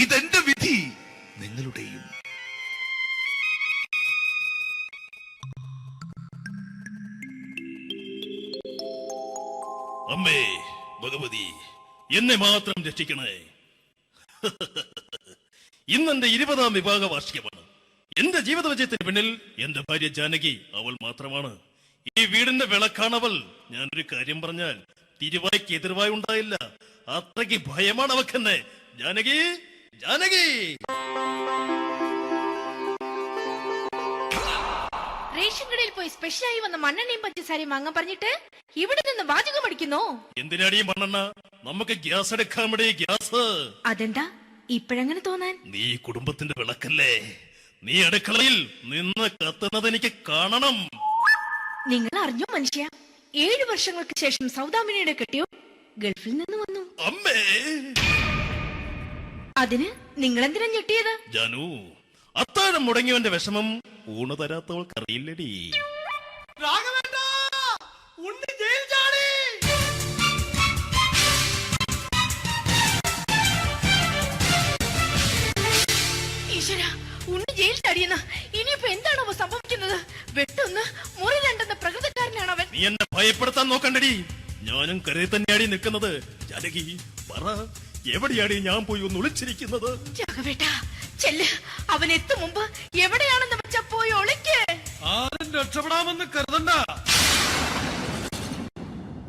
ഇതെന്റെ വിധി, നിങ്ങളുടെയും. അമ്മേ ഭഗവതി, എന്നെ മാത്രം രക്ഷിക്കണേ. ഇന്നെന്റെ 20ാം വിവാഹ വാർഷികമാണ്. എന്റെ ജീവിത വിജയത്തിന് പിന്നിൽ എന്റെ ഭാര്യ ജാനകി അവൾ മാത്രമാണ്. ഈ വീടിന്റെ വിളക്കാണവൾ. ഞാനൊരു കാര്യം പറഞ്ഞാൽ തിരുവായ്ക്ക് എതിർവായി ഉണ്ടായില്ല. അത്രയ്ക്ക് ഭയമാണ് അവക്കെന്നെ. ജാനകി, ജാനകി. റേഷൻ കടയിൽ പോയി സ്പെഷ്യലായി വന്ന മണ്ണെണ്ണയും പഞ്ചസാരയും വാങ്ങാൻ പറഞ്ഞിട്ട് ഇവിടെ നിന്ന് വാചകം അടിക്കുന്നു. എന്തിനാടിയും മണ്ണെണ്ണ? നമുക്ക് ഗ്യാസ് എടുക്കാൻ വേണ്ടി ഗ്യാസ്. അതെന്താ ഇപ്പഴങ്ങനെ തോന്നാൻ? നീ കുടുംബത്തിന്റെ വിളക്കല്ലേ. നീ അടുക്കളയിൽ നിന്ന് കത്തുന്നത് എനിക്ക് കാണണം. നിങ്ങൾ അറിഞ്ഞോ മനുഷ്യ, 7 വർഷങ്ങൾക്ക് ശേഷം സൗദാമിനിയുടെ കെട്ടിയോ ഗൾഫിൽ നിന്ന് വന്നു. അമ്മേ, അതിന് നിങ്ങൾ എന്തിനാ ഞെട്ടിയത്? ജാനു, അത്താഴം മുടങ്ങിയവന്റെ വിഷമം ഊണ് തരാത്തവൾക്കറിയില്ലടി. ഈശ്വര, ഉണ്ണി ജയിൽ ചാടിയെന്ന. ഇനിയിപ്പോ എന്താണോ സംഭവിക്കുന്നത്? വെട്ടൊന്ന് മുറി രണ്ടെന്ന പ്രകൃതക്കാരനാണ് അവൻ. നീ എന്നെ ഭയപ്പെടുത്താൻ നോക്കണ്ടടി. ഞാനും കരയിൽ തന്നെയാടി നിൽക്കുന്നത്. ജാനകി, പറ, എവിടെയാടി ഞാൻ പോയി ഒന്ന് ഒളിച്ചിരിക്കുന്നത്? രാഘവേട്ടാ, ചെല്ല്. അവൻ എത്തും മുമ്പ് എവിടെയാണെന്ന് വെച്ചാ പോയി ഒളിക്ക്. ആരും രക്ഷപ്പെടാമെന്ന് കരുതണ്ട.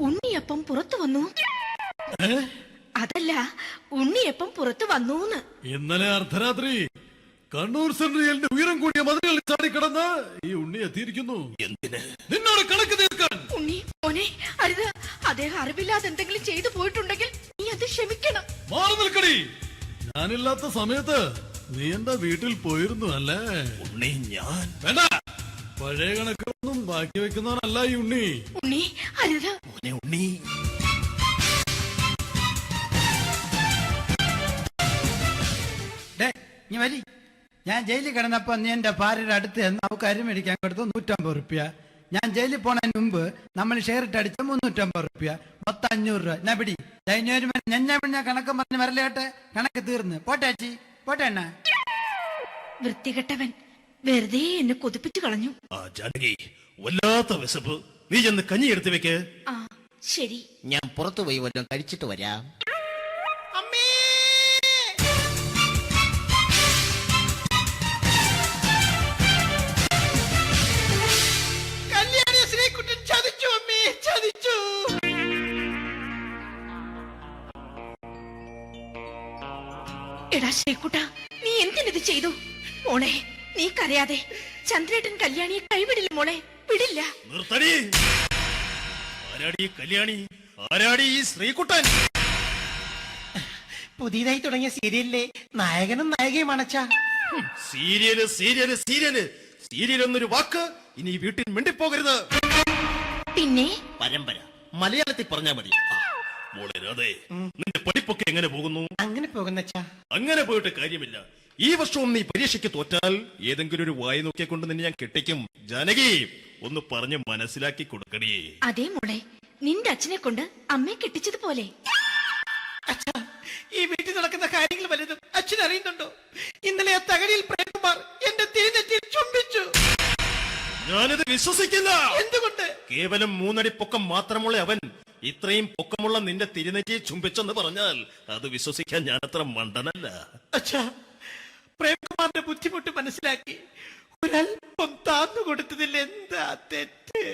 ഉണ്ണിയപ്പം പുറത്തു വന്നു. അതല്ല, ഉണ്ണിയപ്പം പുറത്തു വന്നൂന്ന്. ഇന്നലെ അർദ്ധരാത്രി കണ്ണൂർ സെൻട്രലിന്റെ ഉയരം കൂടിയ മതിലുകളിൽ ചാടിക്കിടന്ന് ഈ ഉണ്ണി എത്തിയിരിക്കുന്നു. എന്തിന്? നിന്നോട് കണക്ക് തീർക്കാൻ. ഉണ്ണി മോനെ, അരുത്. അദ്ദേഹം അറിവില്ലാതെ എന്തെങ്കിലും ചെയ്തു പോയിട്ടുണ്ടെങ്കിൽ നീ അത് ക്ഷമിക്കണം. മാറി നിൽക്കടി. ഞാനില്ലാത്ത സമയത്ത് നീ എന്റെ വീട്ടിൽ പോയിരുന്നു അല്ലേ? ഉണ്ണി, ഞാൻ വേണ്ട. പഴയ കണക്കൊന്നും ബാക്കി വെക്കുന്നവനല്ല ഈ ഉണ്ണി. ഉണ്ണി, അരുത്. മോനെ ഉണ്ണി. നീ വരി. ഞാൻ ജയിലിൽ കിടന്നപ്പോ നീ എന്റെ ഭാര്യയുടെ അടുത്ത് എന്ന് അവക്ക് അരി മേടിക്കാൻ കൊടുത്തു 150 റുപ്യ. ഞാൻ ജയിലിൽ പോണതിന് മുമ്പ് നമ്മൾ ഷെയർ ഇട്ട് അടിച്ച 350 റുപ്യ, മൊത്തം 500 രൂപ. ഞാൻ പിടി. ഞാൻ കണക്ക് പറഞ്ഞ് വരലേട്ടെ. കണക്ക് തീർന്ന്. പോട്ടെ അച്ചി, പോട്ടെ അണ്ണ. വൃത്തികെട്ടവൻ വെറുതെ എന്നെ കൊതിപ്പിച്ചു കളഞ്ഞു. ആ ജാനകി, വല്ലാത്ത വിശപ്പ്. നീ ചെന്ന് കഞ്ഞി എടുത്തു വെക്ക്. ആ ശരി. ഞാൻ പുറത്തു പോയി വല്ലതും കഴിച്ചിട്ട് വരാം. എടാ ശ്രീകുട്ട, നീ എന്തിനിത് ചെയ്തു? മോളെ, നീ കരയാതെ. ചന്ദ്രേട്ടൻ കല്യാണിയെ കൈവിടില്ല മോളെ, വിടില്ല. നിർത്തടി. ആരാടി ഈ കല്യാണി? ആരാടി ഈ ശ്രീകുട്ടൻ? പുതിയതായി തുടങ്ങിയ സീരിയലിലെ നായകനും നായികയും അണച്ചാ. സീരിയല് സീരിയല് സീരിയല് സീരിയൽ എന്നൊരു വാക്ക് ഇനി ഈ വീട്ടിൽ മിണ്ടിപ്പോകരുത്. പിന്നെ പരമ്പര മലയാളത്തിൽ പറഞ്ഞാ മതി. മോളെ രാധേ, നിന്റെ പഠിപ്പൊക്കെ എങ്ങനെ പോകുന്നു? അങ്ങനെ പോകുന്നച്ചാ. അങ്ങനെ പോയിട്ട് കാര്യമില്ല. ഈ വർഷവും നീ പരീക്ഷയ്ക്ക് തോറ്റാൽ ഏതെങ്കിലും ഒരു വായി നോക്കിയെ കൊണ്ട് നിന്നെ ഞാൻ കെട്ടിക്കും. ജാനകി, ഒന്ന് പറഞ്ഞ് മനസ്സിലാക്കി കൊടുക്കണേ. അതേ മോളെ, നിന്റെ അച്ഛനെ കൊണ്ട് അമ്മയെ കെട്ടിച്ചതുപോലെ. ഈ വീട്ടിൽ നടക്കുന്ന കാര്യങ്ങൾ വലുതും അച്ഛൻ അറിയുന്നുണ്ടോ? ഇന്നലെ ആ തകഴിയിൽ പ്രേംകുമാർ എന്റെ തിരിഞ്ഞെറ്റിയിൽ ചുംബിച്ചു. ഞാനിത് വിശ്വസിക്കില്ല. എന്തുകൊണ്ട്? കേവലം 3 അടി പൊക്കം മാത്രമുള്ള അവൻ ഇത്രയും പൊക്കമുള്ള നിന്റെ തിരുനെറ്റിയെ ചുംബിച്ചെന്ന് പറഞ്ഞാൽ അത് വിശ്വസിക്കാൻ ഞാൻ അത്ര മണ്ടനല്ല. അച്ഛാ, പ്രേംകുമാറിന്റെ ബുദ്ധിമുട്ട് മനസ്സിലാക്കി ഒരല്പം താന്നു കൊടുത്തതിൽ എന്താ തെറ്റ്?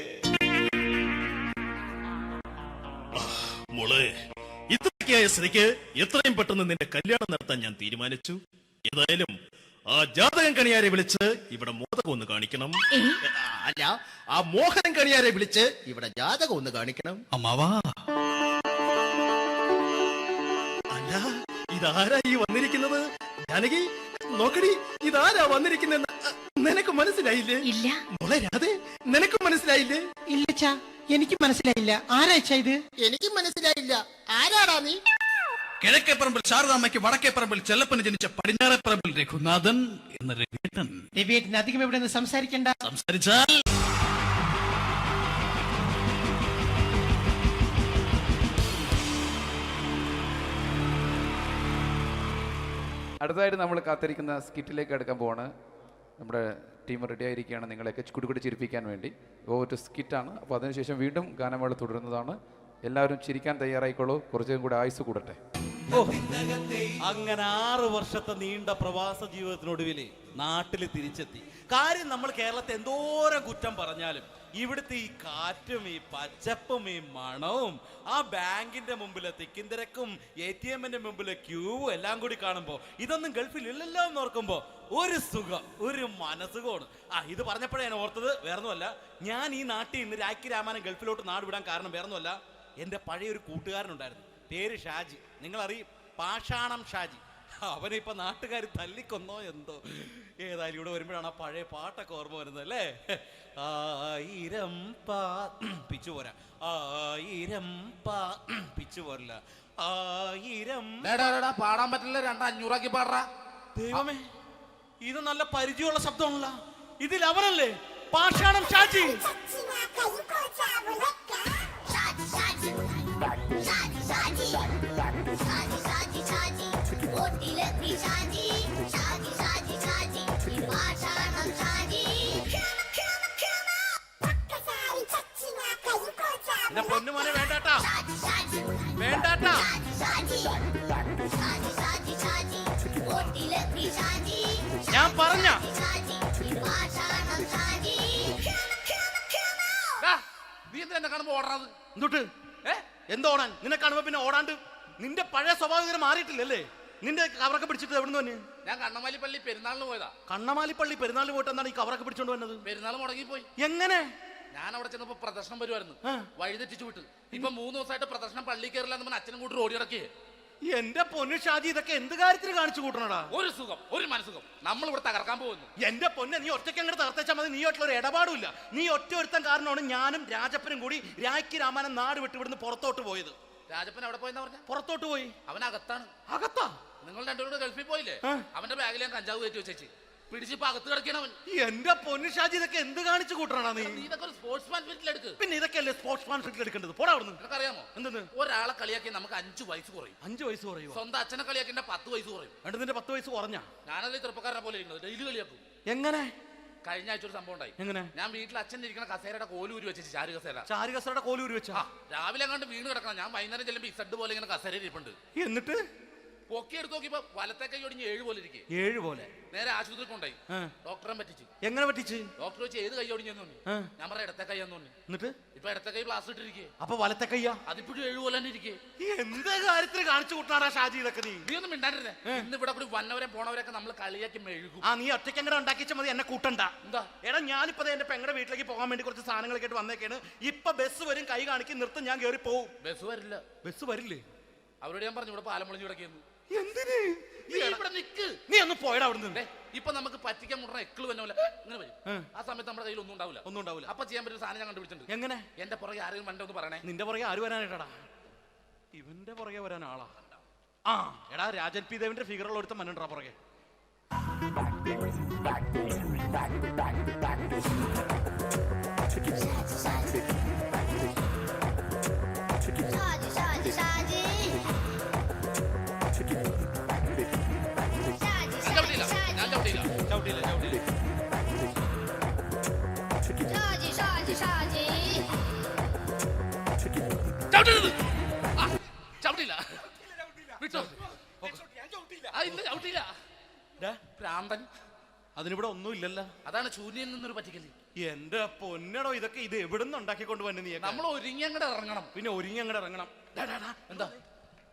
മോളെ, ഇത്രയ്ക്കായ സ്ഥിതിക്ക് എത്രയും പെട്ടെന്ന് നിന്റെ കല്യാണം നടത്താൻ ഞാൻ തീരുമാനിച്ചു. ഏതായാലും ആ ജാതകം കണിയാരെ വിളിച്ച് ഇവിടെ മോദകം ഒന്ന് കാണിക്കണം. അല്ല, ആ മോഹനം കണിയാരെ വിളിച്ച് ഇവിടെ ജാതകം ഒന്ന് കാണിക്കണം. അമ്മാവാ, അല്ല, ഇതാരാ ഈ വന്നിരിക്കുന്നത്? ജാനകി, നോക്കടി, ഇതാരാ വന്നിരിക്കുന്നെന്ന് നിനക്ക് മനസ്സിലായില്ലേ? ഇല്ല മോളെ രാധേ, നിനക്ക് മനസ്സിലായില്ലേ? ഇല്ലച്ചാ, എനിക്ക് മനസ്സിലായില്ല. ആരാച്ചാ ഇത്? എനിക്കും മനസ്സിലായില്ല. ആരാടാ നീ? കിഴക്കേപ്പറമ്പിൽ ശാരദാമ്മയ്ക്ക് വടക്കേപ്പറമ്പിൽ ചെല്ലപ്പന് ജനിച്ച പടിഞ്ഞാറേപ്പറമ്പിൽ രഘുനാഥൻ എന്ന രഘുവേട്ടൻ. രവിയേട്ടൻ അധികം ഇവിടെ നിന്ന് സംസാരിക്കണ്ട. സംസാരിച്ചാൽ അടുത്തതായിട്ട് നമ്മൾ കാത്തിരിക്കുന്ന സ്കിറ്റിലേക്ക് എടുക്കാൻ പോവാണ്. നമ്മുടെ ടീം റെഡി ആയിരിക്കുകയാണ് നിങ്ങളെയൊക്കെ കുടുകുടി ചിരിപ്പിക്കാൻ വേണ്ടി. ഒരു സ്കിറ്റാണ്. അപ്പോൾ അതിനുശേഷം വീണ്ടും ഗാനമേള തുടരുന്നതാണ്. എല്ലാവരും ചിരിക്കാൻ തയ്യാറായിക്കോളൂ. കുറച്ചും കൂടി ആയുസ് കൂടട്ടെ. അങ്ങനെ 6 വർഷത്തെ നീണ്ട പ്രവാസ ജീവിതത്തിനൊടുവിൽ നാട്ടിൽ തിരിച്ചെത്തി. കാര്യം നമ്മൾ കേരളത്തെ എന്തോരം കുറ്റം പറഞ്ഞാലും ഇവിടുത്തെ ഈ കാറ്റും ഈ പച്ചപ്പും ഈ മണവും ആ ബാങ്കിന്റെ മുമ്പിലെ തിക്കും തിരക്കും ATM-ന്റെ മുമ്പിലെ ക്യൂവും എല്ലാം കൂടി കാണുമ്പോൾ ഇതൊന്നും ഗൾഫിൽ ഇല്ലല്ലോ എന്ന് ഓർക്കുമ്പോൾ ഒരു സുഖം, ഒരു മനസുഖമാണ്. ഇത് പറഞ്ഞപ്പോഴേ ഞാൻ ഓർത്തത് വേറൊന്നുമല്ല, ഞാൻ ഈ നാട്ടിൽ നിന്ന് രാഖി രാമാനം ഗൾഫിലോട്ട് നാട് വിടാൻ കാരണം വേറൊന്നുമല്ല, എൻ്റെ പഴയൊരു കൂട്ടുകാരനുണ്ടായിരുന്നു, പേര് ഷാജി. നിങ്ങളറിയും, പാഷാണം ഷാജി. അവനിപ്പോൾ നാട്ടുകാർ തല്ലിക്കൊന്നോ എന്തോ. ഏതായാലും ഇവിടെ വരുമ്പോഴാണ് ആ പഴയ പാട്ടൊക്കെ ഓർമ്മ വരുന്നത് അല്ലേ. 1000 പിച്ചു പോരാ, 1000 പിച്ചു പോരില്ല, 1000 പാടാൻ പറ്റില്ല, 200 പാടാ. ദൈവമേ, ഇത് നല്ല പരിചയമുള്ള ശബ്ദമാണല്ലോ. ഇതിൽ അവനല്ലേ പാഷാണം ഷാജി? എന്റെ പൊന്നുമോനെ വേണ്ടാട്ടാ, വേണ്ടാട്ടാ. ഞാൻ പറഞ്ഞ നീ എന്താ എന്നെ കാണുമ്പോ ഓടാത്? എന്തൊട്ട് എന്തോടാൻ? നിന്നെ കാണുമ്പോ പിന്നെ ഓടാണ്ട് നിന്റെ പഴയ സ്വഭാവം മാറിയിട്ടില്ലല്ലേ? നിന്റെ കവറൊക്കെ പിടിച്ചിട്ട് എവിടുന്ന് തന്നെ? ഞാൻ കണ്ണമാലിപ്പള്ളി പെരുന്നാളിന് പോയതാ. കണ്ണമാലിപ്പള്ളി പെരുന്നാളിന് പോയിട്ട് എന്താണ് ഈ കവറൊക്കെ പിടിച്ചോണ്ട് വന്നത്? പെരുന്നാൾ മുടങ്ങിപ്പോയി. എങ്ങനെ? ഞാൻ അവിടെ ചെന്നപ്പോ പ്രദർശനം വരുമായിരുന്നു, വഴിതെറ്റിച്ചു വിട്ട്. ഇപ്പൊ 3 ദിവസമായിട്ട് പ്രദർശനം പള്ളി കയറില്ല എന്ന് അച്ഛനും കൂട്ടി ഓടി ഇറക്കിയേ. എന്റെ പൊന്നു ഷാജി, ഇതൊക്കെ എന്ത് കാര്യത്തിന് കാണിച്ചു കൂട്ടണടാ? ഒരു സുഖം, ഒരു മനസുഖം. നമ്മൾ ഇവിടെ തകർക്കാൻ പോകുന്നു. എന്റെ പൊന്നെ, നീ ഒറ്റയ്ക്ക് അങ്ങോട്ട് തകർത്തേച്ചാൽ മതി. നീ ഒറ്റ ഒരു ഇടപാടുമില്ല. നീ ഒറ്റ ഒരുത്തൻ കാരണമാണ് ഞാനും രാജപ്പനും കൂടി രാഖി രാമാനം നാട് വിട്ട് ഇവിടുന്ന് പുറത്തോട്ട് പോയത്. രാജപ്പൻ എവിടെ പോയെന്നാ പറഞ്ഞ? പുറത്തോട്ട് പോയി. അവനകത്താണ്. അകത്താ? നിങ്ങൾ രണ്ടുപേരും ഗൾഫിൽ പോയില്ലേ? അവന്റെ ബാഗിൽ ഞാൻ കഞ്ചാവ് കയറ്റി വെച്ചേച്ച് പിടിച്ചിപ്പോ അകത്ത് കിടക്കണവൻ. എന്റെ പൊന്നു ഷാജി, ഇതൊക്കെ എന്ത് കാണിച്ചു കൂട്ടണ നീ? ഇതൊക്കെ ഒരു സ്പോർട്സ്മാൻ ഫീൽഡിൽ എടുക്ക്. പിന്നെ ഇതൊക്കെയല്ലേ സ്പോർട്സ്മാൻ ഫീൽഡിൽ എടുക്കേണ്ടത്? പോടാ അവിടുന്ന്. നിനക്കറിയാമോ എന്തെന്ന്? ഒരാളെ കളിയാക്കി നമുക്ക് 5 വയസ്സ് കുറയും. 5 വയസ്സ് കുറയും? സ്വന്തം അച്ഛനെ കളിയാക്കി 10 വയസ്സ് കുറയും. എന്നിട്ട് നിന്റെ 10 വയസ്സ് കുറഞ്ഞാ? ഞാനത് ചെറുപ്പക്കാരനെ പോലെ ഇരിക്കുന്നത്, ഡെയിലി കളിയാക്കും. എങ്ങനെ? കഴിഞ്ഞ ആഴ്ച ഒരു സംഭവം ഉണ്ടായി. എങ്ങനെ? ഞാൻ വീട്ടിൽ അച്ഛൻ ഇരിക്കുന്ന കസേരയുടെ കോലൂരി വെച്ച്, ചാരു കസേര. ചാരു കസേരയുടെ കോലൂരി വെച്ചാ? രാവിലെ അങ്ങോട്ട് വീണ് കിടക്കണം. ഞാൻ വൈകുന്നേരം ചെല്ലുമ്പോ ഈ സെഡ് പോലെ ഇങ്ങനെ കസേര ഇരിപ്പുണ്ട്. എന്നിട്ട് പൊക്കി എടുത്ത് നോക്കിയപ്പോ വലത്തെ കൈ ഒടിഞ്ഞ് 7 പോലെ ഇരിക്കും. 7 പോലെ? നേരെ ആശുപത്രി കൊണ്ടായി. ഡോക്ടറെ പറ്റിച്ചു. എങ്ങനെ പറ്റിച്ച്? ഡോക്ടർ വെച്ച് ഏത് കൈ ഒടിഞ്ഞെന്ന് പറഞ്ഞു. ഞാൻ പറഞ്ഞ ഇടത്തെ കൈയാന്ന് പറഞ്ഞു. എന്നിട്ട് ഇപ്പൊ ഇടത്തെ കൈ പ്ലാസ്റ്റർ ഇട്ടിരിക്കേ. അപ്പൊ വലത്തെ കൈയാ? അതിപ്പോഴും 7 പോലെ തന്നെ ഇരിക്കേ. എന്ത് കാര്യത്തിന് കാണിച്ചു കൂട്ടാടാ ഷാജി ഇതൊക്കെ നീ? നീ ഒന്നും മിണ്ടാണ്ടിരുന്നേ. ഇന്ന് ഇവിടെ കൂടി വന്നവരെ പോണവരൊക്കെ നമ്മൾ കളിയാക്കി മെഴുകും. നീ ഒറ്റയ്ക്ക് അങ്ങനെ ഉണ്ടാക്കിച്ച മതി, എന്നെ കൂട്ടണ്ട. എന്താ? എടാ, ഞാനിപ്പോ എന്റെ പെങ്ങളുടെ വീട്ടിലേക്ക് പോകാൻ വേണ്ടി കുറച്ച് സാധനങ്ങളൊക്കെ ആയിട്ട് വന്നേക്കാണ്. ഇപ്പൊ ബസ് വരും, കൈ കാണിക്കും, നിർത്തും, ഞാൻ കയറി പോവും. ബസ് വരില്ല. ബസ് വരില്ലേ? അവരോട് ഞാൻ പറഞ്ഞു ഇവിടെ പാലം പൊളിഞ്ഞു കിടക്കുന്നു. എന്തിന്? ഇവിടെ നിക്ക്. നീ ഒന്ന് പോയടാ അവിടുന്ന്. ഇപ്പൊ നമുക്ക് പറ്റിക്കാൻ മുടണ എക്കള് വന്ന പോലെ ഇങ്ങനെ വരും. ആ സമയത്ത് നമ്മുടെ കയ്യിൽ ഒന്നും ഉണ്ടാവില്ല. ഒന്നും ഉണ്ടാവില്ല. അപ്പൊ ചെയ്യാൻ പറ്റുന്ന സാധനം ഞാൻ കണ്ടുപിടിച്ചിട്ടുണ്ട്. എങ്ങനെ? എന്റെ പുറകെ ആരെങ്കിലും വണ്ടി ഒന്ന് പറയണേ. നിന്റെ പുറകെ ആര് വരാനായിട്ടാടാ? ഇവന്റെ പുറകെ വരാൻ ആളാ? എടാ, രാജൻ പി ദേവിന്റെ ഫിഗറുള്ള ഒരുത്തം മനുണ്ടാ പുറകെ. അതിനിവിടെ ഒന്നും ഇല്ലല്ലോ. അതാണ് ശൂന്യൻ നിന്നൊരു പറ്റിക്കല്. എന്റെ പൊന്നടോ, ഇതൊക്കെ ഇത് എവിടുന്ന് ഉണ്ടാക്കിക്കൊണ്ട് വന്നു നീ? നമ്മൾ ഒരുങ്ങി അങ്ങോട്ട് ഇറങ്ങണം. പിന്നെ ഒരുങ്ങി അങ്ങോട്ട് ഇറങ്ങണം. എന്താ?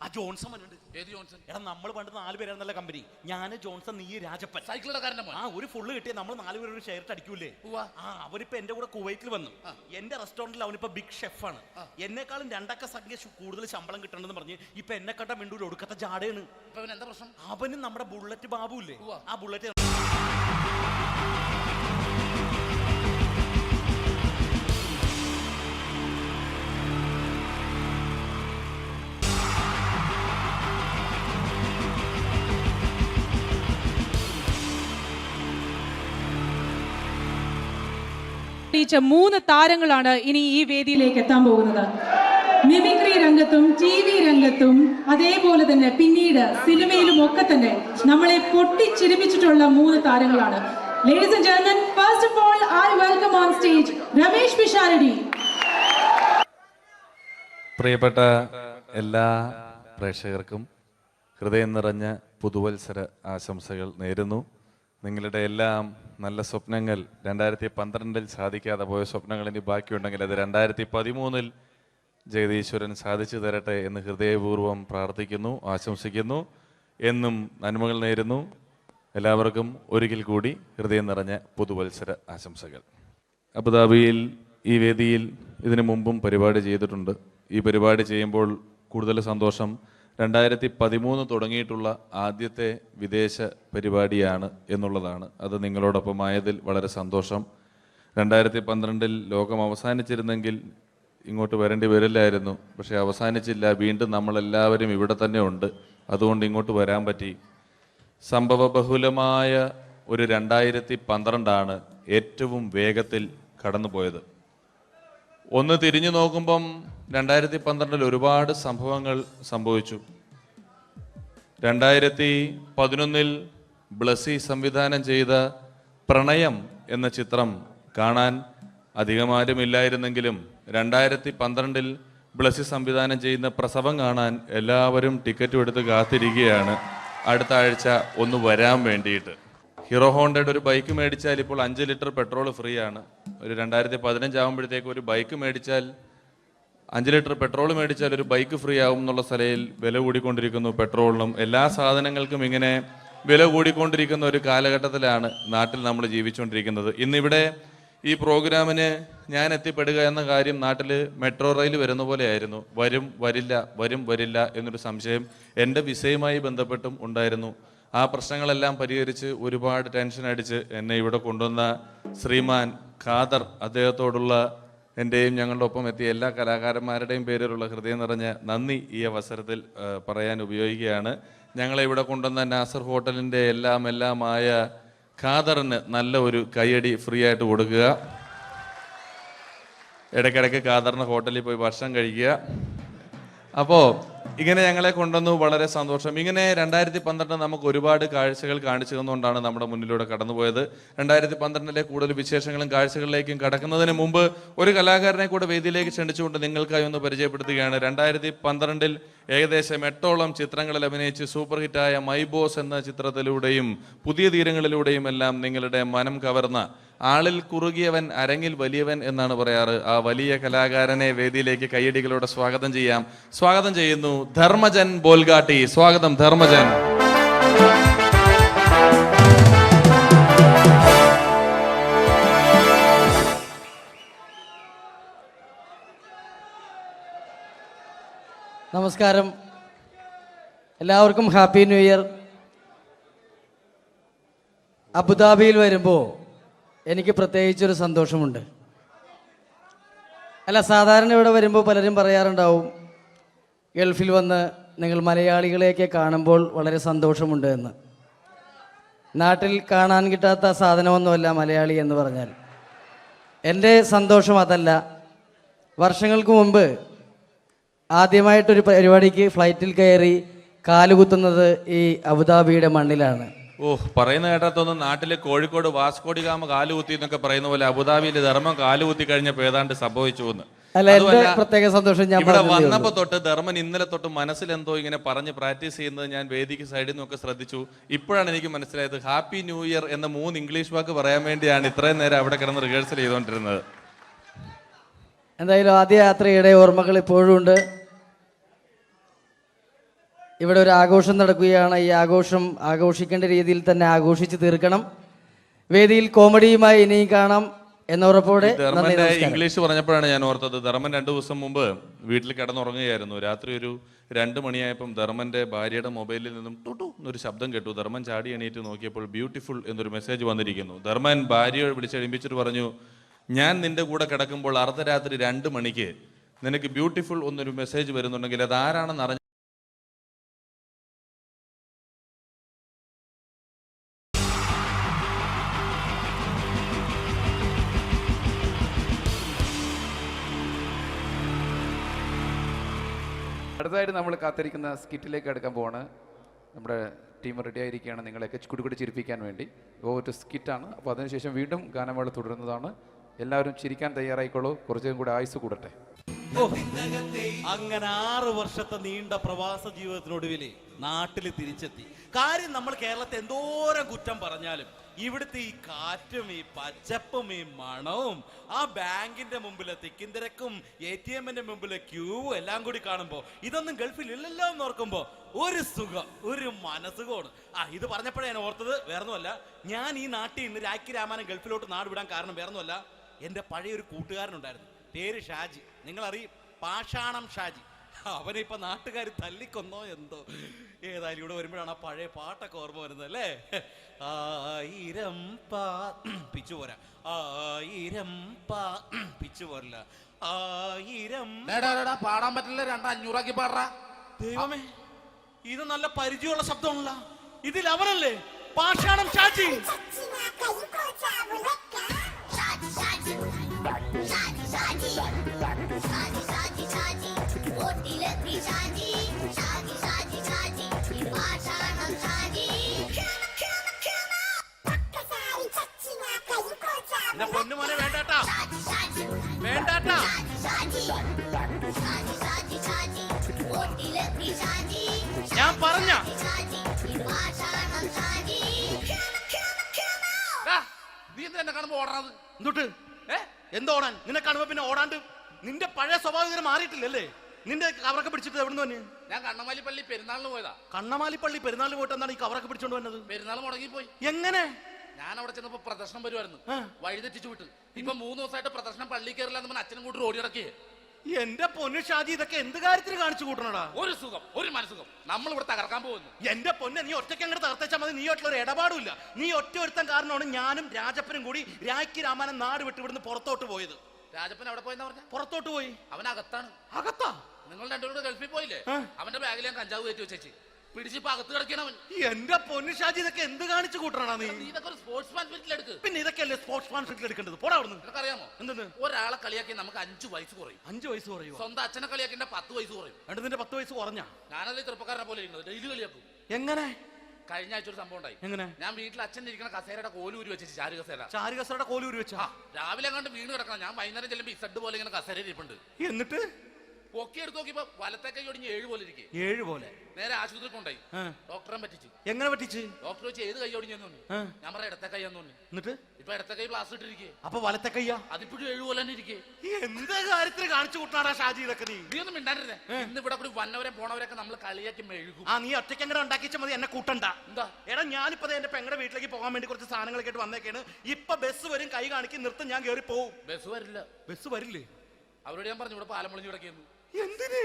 ആ ജോൺസൺ വന്നിട്ടുണ്ട്. ഏത് ജോൺസൺ? എടാ, നമ്മൾ പണ്ട് 4 പേരായിരുന്നല്ല കമ്പനി. ഞാൻ, ജോൺസൺ, നീ, രാജപ്പൻ. സൈക്കിളുടെ കാരന്റെ മോൻ. ഒരു ഫുള്ള് കിട്ടിയ നമ്മൾ 4 പേര് ഒരു ഷെയർ അടിക്കൂലേ? അവനിപ്പോ എന്റെ കൂടെ കുവൈറ്റിൽ വന്നു. എന്റെ റെസ്റ്റോറന്റിൽ അവനിപ്പോ ബിഗ് ഷെഫാണ്. എന്നെക്കാളും 2 അക്ക സംഖ്യ കൂടുതൽ ശമ്പളം കിട്ടണമെന്ന് പറഞ്ഞ് ഇപ്പൊ എന്നെ കണ്ട മിണ്ടൂര് ഒടുക്കത്തെ ജാടയാണ്. എന്താ പ്രശ്നം? അവന് നമ്മുടെ ബുള്ളറ്റ് ബാബു ഇല്ലേ, ആ ബുള്ളറ്റ് ീച്ച 3 താരങ്ങളാണ് ഇനി ഈ വേദിയിലേക്ക് എത്താൻ പോകുന്നത്. മിമിക്രി രംഗത്തും TV രംഗത്തും അതേപോലെ തന്നെ പിന്നീട് സിനിമയിലും ഒക്കെ തന്നെ നമ്മളെ പൊട്ടിച്ചിരിപ്പിച്ചിട്ടുള്ള 3 താരങ്ങളാണ്. Ladies and gentlemen, first of all, I welcome on stage Ramesh Pisharadi. പ്രിയപ്പെട്ട എല്ലാ പ്രേക്ഷകർക്കും ഹൃദയം നിറഞ്ഞ പുതുവത്സര ആശംസകൾ നേരുന്നു. നിങ്ങളുടെ എല്ലാം നല്ല സ്വപ്നങ്ങൾ 2012 സാധിക്കാതെ പോയ സ്വപ്നങ്ങൾ ഇനി ബാക്കിയുണ്ടെങ്കിൽ അത് 2013 ജഗദീശ്വരൻ സാധിച്ചു തരട്ടെ എന്ന് ഹൃദയപൂർവ്വം പ്രാർത്ഥിക്കുന്നു, ആശംസിക്കുന്നു. എന്നും നന്മകൾ നേരുന്നു. എല്ലാവർക്കും ഒരിക്കൽ കൂടി ഹൃദയം നിറഞ്ഞ പുതുവത്സര ആശംസകൾ. അബുദാബിയിൽ ഈ വേദിയിൽ ഇതിനു മുമ്പും പരിപാടി ചെയ്തിട്ടുണ്ട്. ഈ പരിപാടി ചെയ്യുമ്പോൾ കൂടുതൽ സന്തോഷം 2013 തുടങ്ങിയിട്ടുള്ള ആദ്യത്തെ വിദേശ പരിപാടിയാണ് എന്നുള്ളതാണ്. അത് നിങ്ങളോടൊപ്പം ആയതിൽ വളരെ സന്തോഷം. 2012 ലോകം അവസാനിച്ചിരുന്നെങ്കിൽ ഇങ്ങോട്ട് വരേണ്ടി വരില്ലായിരുന്നു. പക്ഷേ അവസാനിച്ചില്ല. വീണ്ടും നമ്മളെല്ലാവരും ഇവിടെ തന്നെ ഉണ്ട്. അതുകൊണ്ട് ഇങ്ങോട്ട് വരാൻ പറ്റി. സംഭവബഹുലമായ ഒരു 2012 ഏറ്റവും വേഗത്തിൽ കടന്നുപോയത്. ഒന്ന് തിരിഞ്ഞു നോക്കുമ്പം 2012 ഒരുപാട് സംഭവങ്ങൾ സംഭവിച്ചു. 2011 ബ്ലസ്സി സംവിധാനം ചെയ്ത പ്രണയം എന്ന ചിത്രം കാണാൻ അധികമാരുമില്ലായിരുന്നെങ്കിലും 2012 ബ്ലസ്സി സംവിധാനം ചെയ്യുന്ന പ്രസവം കാണാൻ എല്ലാവരും ടിക്കറ്റും എടുത്ത് കാത്തിരിക്കുകയാണ് അടുത്ത ആഴ്ച ഒന്ന് വരാൻ വേണ്ടിയിട്ട്. ഹീറോ ഹോണ്ടയുടെ ഒരു ബൈക്ക് മേടിച്ചാൽ ഇപ്പോൾ 5 ലിറ്റർ പെട്രോൾ ഫ്രീ ആണ്. ഒരു 2015 ആകുമ്പോഴത്തേക്ക് ഒരു ബൈക്ക് മേടിച്ചാൽ 5 ലിറ്റർ പെട്രോൾ മേടിച്ചാൽ ഒരു ബൈക്ക് ഫ്രീ ആവും എന്നുള്ള സ്ഥലയിൽ വില കൂടിക്കൊണ്ടിരിക്കുന്നു. പെട്രോളിനും എല്ലാ സാധനങ്ങൾക്കും ഇങ്ങനെ വില കൂടിക്കൊണ്ടിരിക്കുന്ന ഒരു കാലഘട്ടത്തിലാണ് നാട്ടിൽ നമ്മൾ ജീവിച്ചുകൊണ്ടിരിക്കുന്നത്. ഇന്നിവിടെ ഈ പ്രോഗ്രാമിന് ഞാൻ എത്തിപ്പെടുക എന്ന കാര്യം നാട്ടിൽ മെട്രോ റെയിൽ വരുന്ന പോലെ ആയിരുന്നു. വരും വരില്ല എന്നൊരു സംശയം എൻ്റെ വിസയുമായി ബന്ധപ്പെട്ടും ഉണ്ടായിരുന്നു. ആ പ്രശ്നങ്ങളെല്ലാം പരിഹരിച്ച് ഒരുപാട് ടെൻഷൻ അടിച്ച് എന്നെ ഇവിടെ കൊണ്ടുവന്ന ശ്രീമാൻ ഖാദർ, അദ്ദേഹത്തോടുള്ള എൻ്റെയും ഞങ്ങളുടെ ഒപ്പം എത്തിയ എല്ലാ കലാകാരന്മാരുടെയും പേരിലുള്ള ഹൃദയം നിറഞ്ഞ നന്ദി ഈ അവസരത്തിൽ പറയാൻ ഉപയോഗിക്കുകയാണ്. ഞങ്ങളെ ഇവിടെ കൊണ്ടുവന്ന നാസർ ഹോട്ടലിൻ്റെ എല്ലാമായ ഖാദറിന് നല്ല ഒരു കൈയടി ഫ്രീ ആയിട്ട് കൊടുക്കുക. ഇടയ്ക്കിടയ്ക്ക് ഖാദറിന് ഹോട്ടലിൽ പോയി ഭക്ഷണം കഴിക്കുക. അപ്പോൾ ഇങ്ങനെ ഞങ്ങളെ കൊണ്ടുവന്നു, വളരെ സന്തോഷം. ഇങ്ങനെ 2012 നമുക്ക് ഒരുപാട് കാഴ്ചകൾ കാണിച്ചു തന്നുകൊണ്ടാണ് നമ്മുടെ മുന്നിലൂടെ കടന്നുപോയത്. 2012 കൂടുതൽ വിശേഷങ്ങളും കാഴ്ചകളിലേക്കും കടക്കുന്നതിന് മുമ്പ് ഒരു കലാകാരനെ കൂടെ വേദിയിലേക്ക് ക്ഷണിച്ചുകൊണ്ട് നിങ്ങൾക്കായി ഒന്ന് പരിചയപ്പെടുത്തുകയാണ്. 2012 ഏകദേശം 8ഓളം ചിത്രങ്ങളിൽ അഭിനയിച്ച് സൂപ്പർ ഹിറ്റായ മൈ ബോസ് എന്ന ചിത്രത്തിലൂടെയും പുതിയ തീരങ്ങളിലൂടെയും എല്ലാം നിങ്ങളുടെ മനം കവർന്ന, ആളിൽ കുറുകിയവൻ അരങ്ങിൽ വലിയവൻ എന്നാണ് പറയാറ്, ആ വലിയ കലാകാരനെ വേദിയിലേക്ക് കയ്യടികളോടെ സ്വാഗതം ചെയ്യാം. സ്വാഗതം ചെയ്യുന്നു ധർമ്മജൻ ബോൽഗാട്ടി. സ്വാഗതം ധർമ്മജൻ. നമസ്കാരം, എല്ലാവർക്കും ഹാപ്പി ന്യൂ ഇയർ. അബുദാബിയിൽ വരുമ്പോൾ എനിക്ക് പ്രത്യേകിച്ചൊരു സന്തോഷമുണ്ട്. അല്ല, സാധാരണ ഇവിടെ വരുമ്പോൾ പലരും പറയാറുണ്ടാവും, ഗൾഫിൽ വന്ന് നിങ്ങൾ മലയാളികളെയൊക്കെ കാണുമ്പോൾ വളരെ സന്തോഷമുണ്ട് എന്ന്. നാട്ടിൽ കാണാൻ കിട്ടാത്ത സാധനമൊന്നുമല്ല മലയാളി എന്ന് പറഞ്ഞാൽ. എൻ്റെ സന്തോഷം അതല്ല. വർഷങ്ങൾക്ക് മുമ്പ് ആദ്യമായിട്ടൊരു പരിപാടിക്ക് ഫ്ലൈറ്റിൽ കയറി കാലുകുത്തുന്നത് ഈ അബുദാബിയുടെ മണ്ണിലാണ്. പറയുന്ന കേട്ടാത്തൊന്നും നാട്ടിലെ കോഴിക്കോട് വാസ്കോടി ഗാമ കാലുകുത്തി എന്നൊക്കെ പറയുന്ന പോലെ അബുദാബിയിൽ ധർമ്മം കാലുകുത്തി കഴിഞ്ഞപ്പോൾ ഏതാണ്ട് സംഭവിച്ചു എന്ന്. അല്ല, എന്റെ പ്രത്യേക സന്തോഷം ഞാൻ ഇവിടെ വന്നപ്പോ തൊട്ട് ധർമ്മൻ ഇന്നലെ തൊട്ട് മനസ്സിലെന്തോ ഇങ്ങനെ പറഞ്ഞ് പ്രാക്ടീസ് ചെയ്യുന്നത് ഞാൻ വേദിക്ക് സൈഡിൽ നിന്നൊക്കെ ശ്രദ്ധിച്ചു. ഇപ്പോഴാണ് എനിക്ക് മനസ്സിലായത് ഹാപ്പി ന്യൂ ഇയർ എന്ന 3 ഇംഗ്ലീഷ് വാക്ക് പറയാൻ വേണ്ടിയാണ് ഇത്രയും നേരം അവിടെ കിടന്ന് റിഹേഴ്സൽ ചെയ്തുകൊണ്ടിരുന്നത്. എന്തായാലും ആദ്യ യാത്രയുടെ ഓർമ്മകൾ ഇപ്പോഴും ഉണ്ട്. ഇവിടെ ഒരു ആഘോഷം നടക്കുകയാണ്. ഈ ആഘോഷം ആഘോഷിക്കേണ്ട രീതിയിൽ തന്നെ ആഘോഷിച്ച് തീർക്കണം. വേദിയിൽ കോമഡിയുമായി ഇനിയും കാണാം എന്നുറപ്പോടെ. ഇംഗ്ലീഷ് പറഞ്ഞപ്പോഴാണ് ഞാൻ ഓർത്തത്, ധർമ്മൻ 2 ദിവസം മുമ്പ് വീട്ടിൽ കിടന്നുറങ്ങുകയായിരുന്നു. രാത്രി ഒരു 2 മണിയായപ്പം ധർമ്മന്റെ ഭാര്യയുടെ മൊബൈലിൽ നിന്നും ടുട്ടു എന്നൊരു ശബ്ദം കേട്ടു. ധർമ്മൻ ചാടി എണീറ്റ് നോക്കിയപ്പോൾ ബ്യൂട്ടിഫുൾ എന്നൊരു മെസ്സേജ് വന്നിരിക്കുന്നു. ധർമ്മൻ ഭാര്യയെ വിളിച്ചെഴുപ്പിച്ചിട്ട് പറഞ്ഞു, ഞാൻ നിന്റെ കൂടെ കിടക്കുമ്പോൾ അർദ്ധരാത്രി 2 മണിക്ക് നിനക്ക് ബ്യൂട്ടിഫുൾ എന്നൊരു മെസ്സേജ് വരുന്നുണ്ടെങ്കിൽ അത് ആരാണെന്ന് അറിഞ്ഞ അടുത്തതായിട്ട് നമ്മൾ കാത്തിരിക്കുന്ന സ്കിറ്റിലേക്ക് അടുക്കാൻ പോവാണ്. നമ്മുടെ ടീം റെഡി ആയിരിക്കുകയാണ് നിങ്ങളെയൊക്കെ കുടുകുടി ചിരിപ്പിക്കാൻ വേണ്ടി. ഒരു സ്കിറ്റാണ്. അപ്പോൾ അതിനുശേഷം വീണ്ടും ഗാനമേള തുടരുന്നതാണ്. എല്ലാവരും ചിരിക്കാൻ തയ്യാറായിക്കോളൂ. കുറച്ചും കൂടി ആയുസ് കൂടട്ടെ. അങ്ങനെ 6 വർഷത്തെ നീണ്ട പ്രവാസ ജീവിതത്തിനൊടുവിൽ നാട്ടിൽ തിരിച്ചെത്തി. കാര്യം നമ്മൾ കേരളത്തെ എന്തോരം കുറ്റം പറഞ്ഞാലും ഇവിടുത്തെ ഈ കാറ്റും ഈ പച്ചപ്പും ഈ മണവും ആ ബാങ്കിന്റെ മുമ്പിലെ തിക്കും തിരക്കും ATM-ന്റെ മുമ്പിലെ ക്യൂവും എല്ലാം കൂടി കാണുമ്പോ ഇതൊന്നും ഗൾഫിൽ ഇല്ലല്ലോ എന്ന് ഓർക്കുമ്പോ ഒരു സുഖം, ഒരു മനസുഖമാണ്. ഇത് പറഞ്ഞപ്പോഴേ ഞാൻ ഓർത്തത് വേറൊന്നുമല്ല, ഞാൻ ഈ നാട്ടിൽ നിന്ന് രാഖി രാമാനം ഗൾഫിലോട്ട് നാട് വിടാൻ കാരണം വേറൊന്നുമല്ല, എൻ്റെ പഴയ ഒരു കൂട്ടുകാരനുണ്ടായിരുന്നു, പേര് ഷാജി. നിങ്ങളറിയും, പാഷാണം ഷാജി. അവനെ ഇപ്പൊ നാട്ടുകാർ തല്ലിക്കൊന്നോ എന്തോ. ഏതായാലും ഇവിടെ വരുമ്പോഴാണ് ആ പഴയ പാട്ടൊക്കെ ഓർമ്മ വരുന്നത് അല്ലേ. 1000 പിച്ചു പോരാ, 1000 പിച്ചു പോരില്ല, 1000 പാടാൻ പറ്റില്ല, 200 പാടാ. ദൈവമേ, ഇത് നല്ല പരിചയമുള്ള ശബ്ദമാണല്ലോ. ഇതിൽ അവനല്ലേ പാഷാണം ഷാജി? പൊന്നുമോനെ വേണ്ടാട്ടാ, വേണ്ടാട്ടാ. ഞാൻ പറഞ്ഞ നീ എന്താ എന്നെ കാണുമ്പോ ഓടാത്? എന്തൊട്ട് എന്തോടാൻ? നിന്നെ കാണുമ്പോ പിന്നെ ഓടാണ്ട് നിന്റെ പഴയ സ്വഭാവം മാറിയിട്ടില്ലല്ലേ? നിന്റെ കവറൊക്കെ പിടിച്ചിട്ട് എവിടുന്ന് തന്നെ? ഞാൻ കണ്ണമാലിപ്പള്ളി പെരുന്നാളിന് പോയതാ. കണ്ണമാലിപ്പള്ളി പെരുന്നാളിന് പോയിട്ട് എന്താണ് ഈ കവറൊക്കെ പിടിച്ചോണ്ട് വന്നത്? പെരുന്നാൾ മുടങ്ങിപ്പോയി. എങ്ങനെ? ഞാൻ അവിടെ ചെന്നപ്പോ പ്രദർശനം വരുമായിരുന്നു, വഴിതെറ്റിച്ചു വിട്ട്. ഇപ്പൊ 3 ദിവസമായിട്ട് പ്രദർശനം പള്ളി കയറില്ല എന്ന് അച്ഛനും കൂട്ടി ഓടി ഇറക്കിയേ. എന്റെ പൊന്നു ഷാജി, ഇതൊക്കെ എന്ത് കാര്യത്തിന് കാണിച്ചു കൂട്ടണടാ? ഒരു സുഖം, ഒരു മനസുഖം. നമ്മൾ ഇവിടെ തകർക്കാൻ പോകുന്നു. എന്റെ പൊന്നെ, നീ ഒറ്റയ്ക്ക് അങ്ങോട്ട് തകർത്തേച്ചാൽ മതി. നീ ആയിട്ടുള്ള ഒരു ഇടപാടില്ല. നീ ഒറ്റ ഒരുത്തൻ കാരണമാണ് ഞാനും രാജപ്പനും കൂടി രാഖി രാമാനം നാട് വിട്ട് ഇവിടുന്ന് പുറത്തോട്ട് പോയത്. രാജപ്പൻ എവിടെ പോയെന്ന് പറഞ്ഞ? പുറത്തോട്ട് പോയി. അവനകത്താണ്. അകത്താ? നിങ്ങൾ രണ്ടുപേരും ഗൾഫിൽ പോയില്ലേ? അവന്റെ ബാഗിൽ ഞാൻ കഞ്ചാവ് കയറ്റി വെച്ചേച്ച് പിടിച്ചിപ്പോ അകത്ത് കിടക്കണം. എന്റെ പൊന്നു ഷാജി, ഇതൊക്കെ എന്ത് കാണിച്ചു കൂട്ടണ നീ? ഇതൊക്കെ ഒരു സ്പോർട്സ്മാൻ സ്പിരിറ്റിൽ എടുക്ക്. പിന്നെ ഇതൊക്കെയല്ലേ സ്പോർട്സ്മാൻ സ്പിരിറ്റിൽ എടുക്കേണ്ടത്? പോടാ അവിടുന്ന്. നിനക്കറിയാമോ എന്തെന്ന്? ഒരാളെ കളിയാക്കി നമുക്ക് 5 വയസ്സ് കുറയും. 5 വയസ്സ് കുറയും? സ്വന്തം അച്ഛനെ കളിയാക്കി 10 വയസ്സ് കുറയും. എന്നിട്ട് നിന്റെ 10 വയസ്സ് കുറഞ്ഞ? ഞാനത് ചെറുപ്പക്കാരനെ പോലെ ഇരിക്കുന്നത്, ഡെയിലി കളിയാക്കും. എങ്ങനെ? കഴിഞ്ഞ ആഴ്ച ഒരു സംഭവം ഉണ്ടായി. എങ്ങനെ? ഞാൻ വീട്ടിൽ അച്ഛൻ ഇരിക്കുന്ന കസേരയുടെ കോലൂരി വെച്ചു. ചാരു കസേരയുടെ കോലൂരി വെച്ചാ? രാവിലെ കണ്ട് വീണ് കിടക്കണം. ഞാൻ വൈകുന്നേരം ചെല്ലുമ്പോ ഇസഡ് പോലെ ഇങ്ങനെ കസേര ഇരിപ്പുണ്ട്. എന്നിട്ട് പൊക്കി എടുത്ത് നോക്കിയപ്പോ വലത്തെ കൈ ഒടിഞ്ഞ് 7 പോലെ ഇരിക്കും. 7 പോലെ? നേരെ ആശുപത്രി കൊണ്ടായി. ഡോക്ടറെ പറ്റിച്ചു. എങ്ങനെ പറ്റിച്ച്? ഡോക്ടർ വെച്ച് ഏത് കൈ ഒടിഞ്ഞെന്ന് തോന്നി. ഞാൻ പറയാം ഇടത്തെ കൈ എന്ന് തോന്നി. എന്നിട്ട് ഇപ്പൊ ഇടത്തെ കൈ പ്ലാസ്റ്റർ ഇട്ടിരിക്കേ. അപ്പൊ വലത്തെ കയ്യാ? അതിപ്പോഴും 7 പോലെ തന്നെ ഇരിക്കേ. എന്ത് കാര്യത്തിന് കാണിച്ചു കൂട്ടാടാ ഷാജി ഇതൊക്കെ? നീ ഒന്നും മിണ്ടാണ്ടിരുന്നേ. ഇന്ന് ഇവിടെ കൂടി വന്നവരെ പോണവരൊക്കെ നമ്മൾ കളിയാക്കി മെഴുകും. നീ ഒറ്റയ്ക്ക് അങ്ങനെ ഉണ്ടാക്കിച്ച മതി, എന്നെ കൂട്ടണ്ട. എന്താ? എടാ, ഞാനിപ്പോ എന്റെ പെങ്ങളുടെ വീട്ടിലേക്ക് പോകാൻ വേണ്ടി കുറച്ച് സാധനങ്ങളൊക്കെ ആയിട്ട് വന്നേക്കാണ്. ഇപ്പൊ ബസ് വരും, കൈ കാണിക്കും, നിർത്തും, ഞാൻ കയറി പോവും. ബസ് വരില്ല. ബസ് വരില്ലേ? അവരോട് ഞാൻ പറഞ്ഞു ഇവിടെ പാലം പൊളിഞ്ഞു കിടക്കുന്നു. എന്തിന്?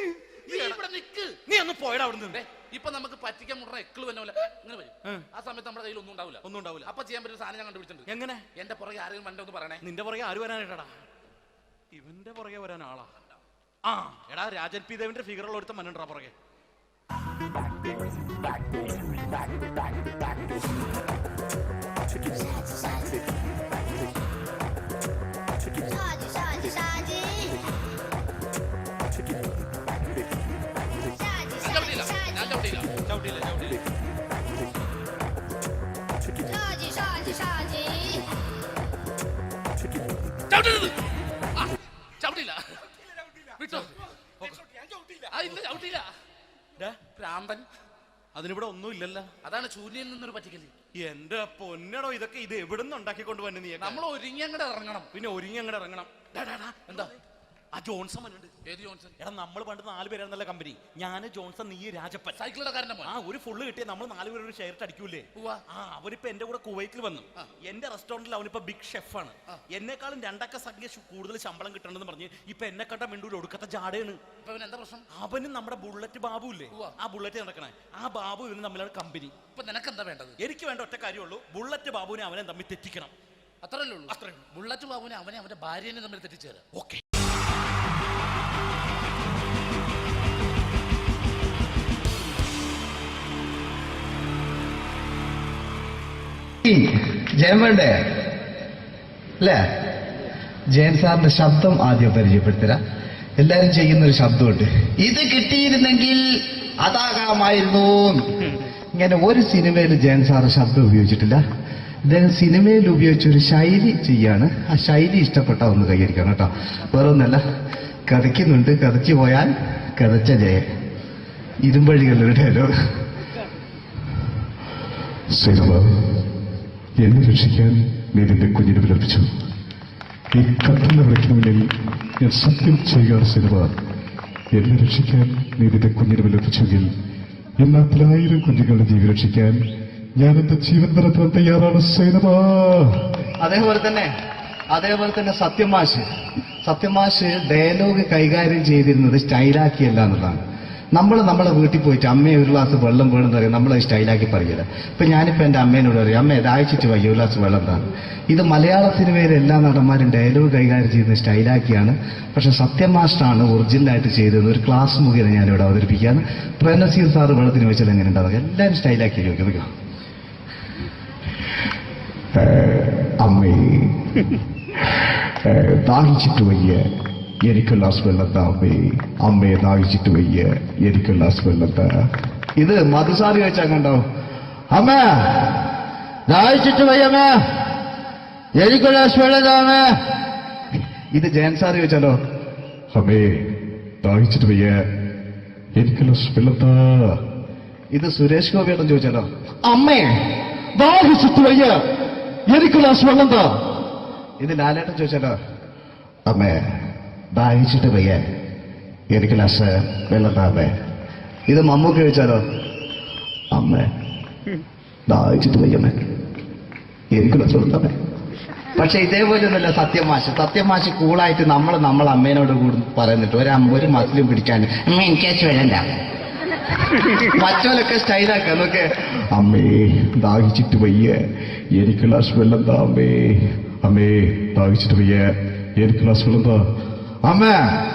ഇവിടെ നിക്ക്. നീ ഒന്ന് പോയടാ അവിടുന്ന്. ഇപ്പൊ നമുക്ക് പറ്റിക്കാൻ മുട്ട എക്കിള് വന്ന പോലെ ഇങ്ങനെ വരും. ആ സമയത്ത് നമ്മുടെ കയ്യിൽ ഒന്നും ഉണ്ടാവില്ല. അപ്പൊ ചെയ്യാൻ പറ്റുന്ന സാധനം ഞാൻ കണ്ടുപിടിച്ചിട്ടുണ്ട്. എങ്ങനെ? എന്റെ പുറകെ ആരെങ്കിലും വണ്ടി ഒന്ന് പറയണേ. നിന്റെ പുറകെ ആര് വരാനായിട്ടാ? ഇവന്റെ പുറകെ വരാൻ ആളാ? എടാ, രാജൻ പി ദേവിന്റെ ഫിഗറുള്ള ഒരുത്ത മനുണ്ടാ പുറകെ. അതിനിവിടെ ഒന്നും ഇല്ലല്ലോ. അതാണ് ശൂന്യയിൽ നിന്നൊരു പറ്റിക്കല്. എന്റെ പൊന്നടോ, ഇതൊക്കെ ഇത് എവിടുന്ന് ഉണ്ടാക്കിക്കൊണ്ട് വന്നെ നീ? നമ്മൾ ഒരുങ്ങി അങ്ങോട്ട് ഇറങ്ങണം. പിന്നെ ഒരുങ്ങി അങ്ങോട്ട് ഇറങ്ങണം. എന്താ? ആ ജോൺസൺ മനുണ്ട്. ഏത് ജോൺസൺ? എടാ, നമ്മൾ പണ്ട് 4 പേരായിരുന്നല്ല കമ്പനി. ഞാന്, ജോൺസൺ, നീ, രാജപ്പൻ. സൈക്കിളുടെ കാരന്റെ മോൻ. ഒരു ഫുള്ള് കിട്ടിയ നമ്മൾ 4 പേര് ഒരു ഷെയർ അടിക്കൂലേ? അവനിപ്പോ എന്റെ കൂടെ കുവൈറ്റിൽ വന്നു. എന്റെ റെസ്റ്റോറന്റിൽ അവനിപ്പോ ബിഗ് ഷെഫാണ്. എന്നെക്കാളും 2 അക്ക സംഖ്യ കൂടുതൽ ശമ്പളം കിട്ടണമെന്ന് പറഞ്ഞ് ഇപ്പൊ എന്നെ കണ്ട മിണ്ടൂര് ഒടുക്കത്തെ ജാടയാണ്. എന്താ പ്രശ്നം? അവനും നമ്മുടെ ബുള്ളറ്റ് ബാബു ഇല്ലേ, ആ ബുള്ളറ്റ് നടക്കണേ, ആ ബാബു ഇവന് തമ്മിലാണ് കമ്പനി. ഇപ്പൊ നിനക്ക് എന്താ വേണ്ടത്? എനിക്ക് വേണ്ട ഒറ്റ കാര്യമുള്ളൂ, ബുള്ളറ്റ് ബാബുവിനെ അവനെ തമ്മിൽ തെറ്റിക്കണം. അത്രയല്ലേ ഉള്ളൂ? അത്രേ. ബുള്ളറ്റ് ബാബുവിനെ അവനെ അവന്റെ ഭാര്യനെ തമ്മിൽ തെറ്റിച്ചേരാം. ഓക്കെ. ജയം വേണ്ടേ അല്ലേ? ജയൻ സാറിന്റെ ശബ്ദം ആദ്യം പരിചയപ്പെടുത്തരാം. എല്ലാരും ചെയ്യുന്ന ഒരു ശബ്ദമുണ്ട്, ഇത് കിട്ടിയിരുന്നെങ്കിൽ അതാകാമായിരുന്നു. ഇങ്ങനെ ഒരു സിനിമയിൽ ജയൻ സാറ് ശബ്ദം ഉപയോഗിച്ചിട്ടില്ല. അദ്ദേഹം സിനിമയിൽ ഉപയോഗിച്ച ഒരു ശൈലി ചെയ്യാണ്. ആ ശൈലി ഇഷ്ടപ്പെട്ട ഒന്ന് കൈകരിക്കണം കേട്ടോ. വേറെ ഒന്നല്ല, കഥയ്ക്കുന്നുണ്ട്, കഥച്ചു പോയാൽ കഥച്ച ജയ. ഇരുമ്പഴികളുടെ ഡയലോഗ്. സൈനബ, എന്നെ രക്ഷിക്കാൻ നീ നിന്റെ കുഞ്ഞിനെ വിലപിച്ചു. ഈ കത്തുന്ന വിളക്കിന് മുന്നിൽ ഞാൻ സത്യം ചെയ്യുകയാണ് സൈനബ. എന്നെ രക്ഷിക്കാൻ നീ നിന്റെ കുഞ്ഞിനെ വിലപിച്ചെങ്കിൽ എന്നാൽ 1000 കുഞ്ഞുങ്ങളുടെ ജീവൻ രക്ഷിക്കാൻ ഞാൻ എന്റെ ജീവൻ തരത്താൻ തയ്യാറാണ് സൈനബ. അതേപോലെ തന്നെ സത്യമാഷ് ഡയലോഗ് കൈകാര്യം ചെയ്തിരുന്നത് സ്റ്റൈലാക്കിയല്ല എന്നുള്ളതാണ്. നമ്മളെ വീട്ടിൽ പോയിട്ട് അമ്മയെ ഒരു ഗ്ലാസ് വെള്ളം വേണമെന്ന് പറയും, നമ്മളത് സ്റ്റൈലാക്കി പറയില്ല. ഇപ്പൊ ഞാനിപ്പോ എന്റെ അമ്മേനോട് പറയും, അമ്മ ദാഹിച്ചിട്ട് വയ്യ ഒരു ഗ്ലാസ് വെള്ളം എന്താണ്. ഇത് മലയാള സിനിമയിലെ എല്ലാ നടന്മാരും ഡയലോഗ് കൈകാര്യം ചെയ്യുന്നത് സ്റ്റൈലാക്കിയാണ്. പക്ഷെ സത്യമാഷ്ടാണ് ഒറിജിനലായിട്ട് ചെയ്തത്. ഒരു ക്ലാസ് മുഖേന ഞാനിവിടെ അവതരിപ്പിക്കുകയാണ്. പ്രനസീർ സാറ് വെള്ളത്തിന് വെച്ചാൽ എങ്ങനെ ഉണ്ടാവുക, എല്ലാവരും സ്റ്റൈലാക്കി ചോദിക്കുക. അമ്മേ, ദാഹിച്ചിട്ട് വയ്യ, എനിക്ക് ഗ്ലാസ് വെള്ളം താ അമ്മേ. അമ്മയെ ദാഹിച്ചിട്ട് വയ്യ, എനിക്ക് ഗ്ലാസ് വെള്ളം താ. ഇത് മധുസാരി വെച്ചാൽ കണ്ടാവും. അമ്മ ദാഹിച്ചിട്ട് വയ്യമ്മ, എനിക്ക് ഗ്ലാസ് വെള്ളം താ അമ്മേ. ഇത് ജയൻ സാറി വെച്ചാലോ, അമ്മേ ദാഹിച്ചിട്ട് വയ്യ, എനിക്ക് ഗ്ലാസ് വെള്ളം താ. ഇത് സുരേഷ് ഗോപിയേട്ടൻ ചോദിച്ചാലോ, അമ്മേ ദാഹിച്ചിട്ട് വയ്യ, എനിക്ക് ഗ്ലാസ് വെള്ളം താ. ഇത് ലാലേട്ടൻ ചോദിച്ചാലോ, അമ്മേ ദാഹിച്ചിട്ട് വയ്യ, എനിക്ക് ഗ്ലാസ് വെള്ളം താ അമ്മേ. ഇത് മമ്മൂക്ക് ചോദിച്ചാലോ, അമ്മേ ദാഹിച്ചിട്ട് വയ്യമ്മേ, എനിക്ക് ഗ്ലാസ് വെള്ളം താ അമ്മേ. പക്ഷെ ഇതേപോലെ ഒന്നുമല്ല സത്യമാഷ് കൂളായിട്ട് നമ്മളെ അമ്മേനോട് കൂടി പറയുന്നിട്ട് ഒരു മസിലും പിടിക്കാൻ അമ്മ എനിക്ക് വേണ്ട. മറ്റോലൊക്കെ സ്റ്റൈലാക്കാം നോക്കെ. അമ്മേ ദാഹിച്ചിട്ട് വയ്യ, എനിക്ക് ഗ്ലാസ് വെള്ളം താ അമ്മേ. അമ്മേ ദാഹിച്ചിട്ട് വയ്യ, എനിക്ക് ഗ്ലാസ് വെള്ളം താ. അമ്മ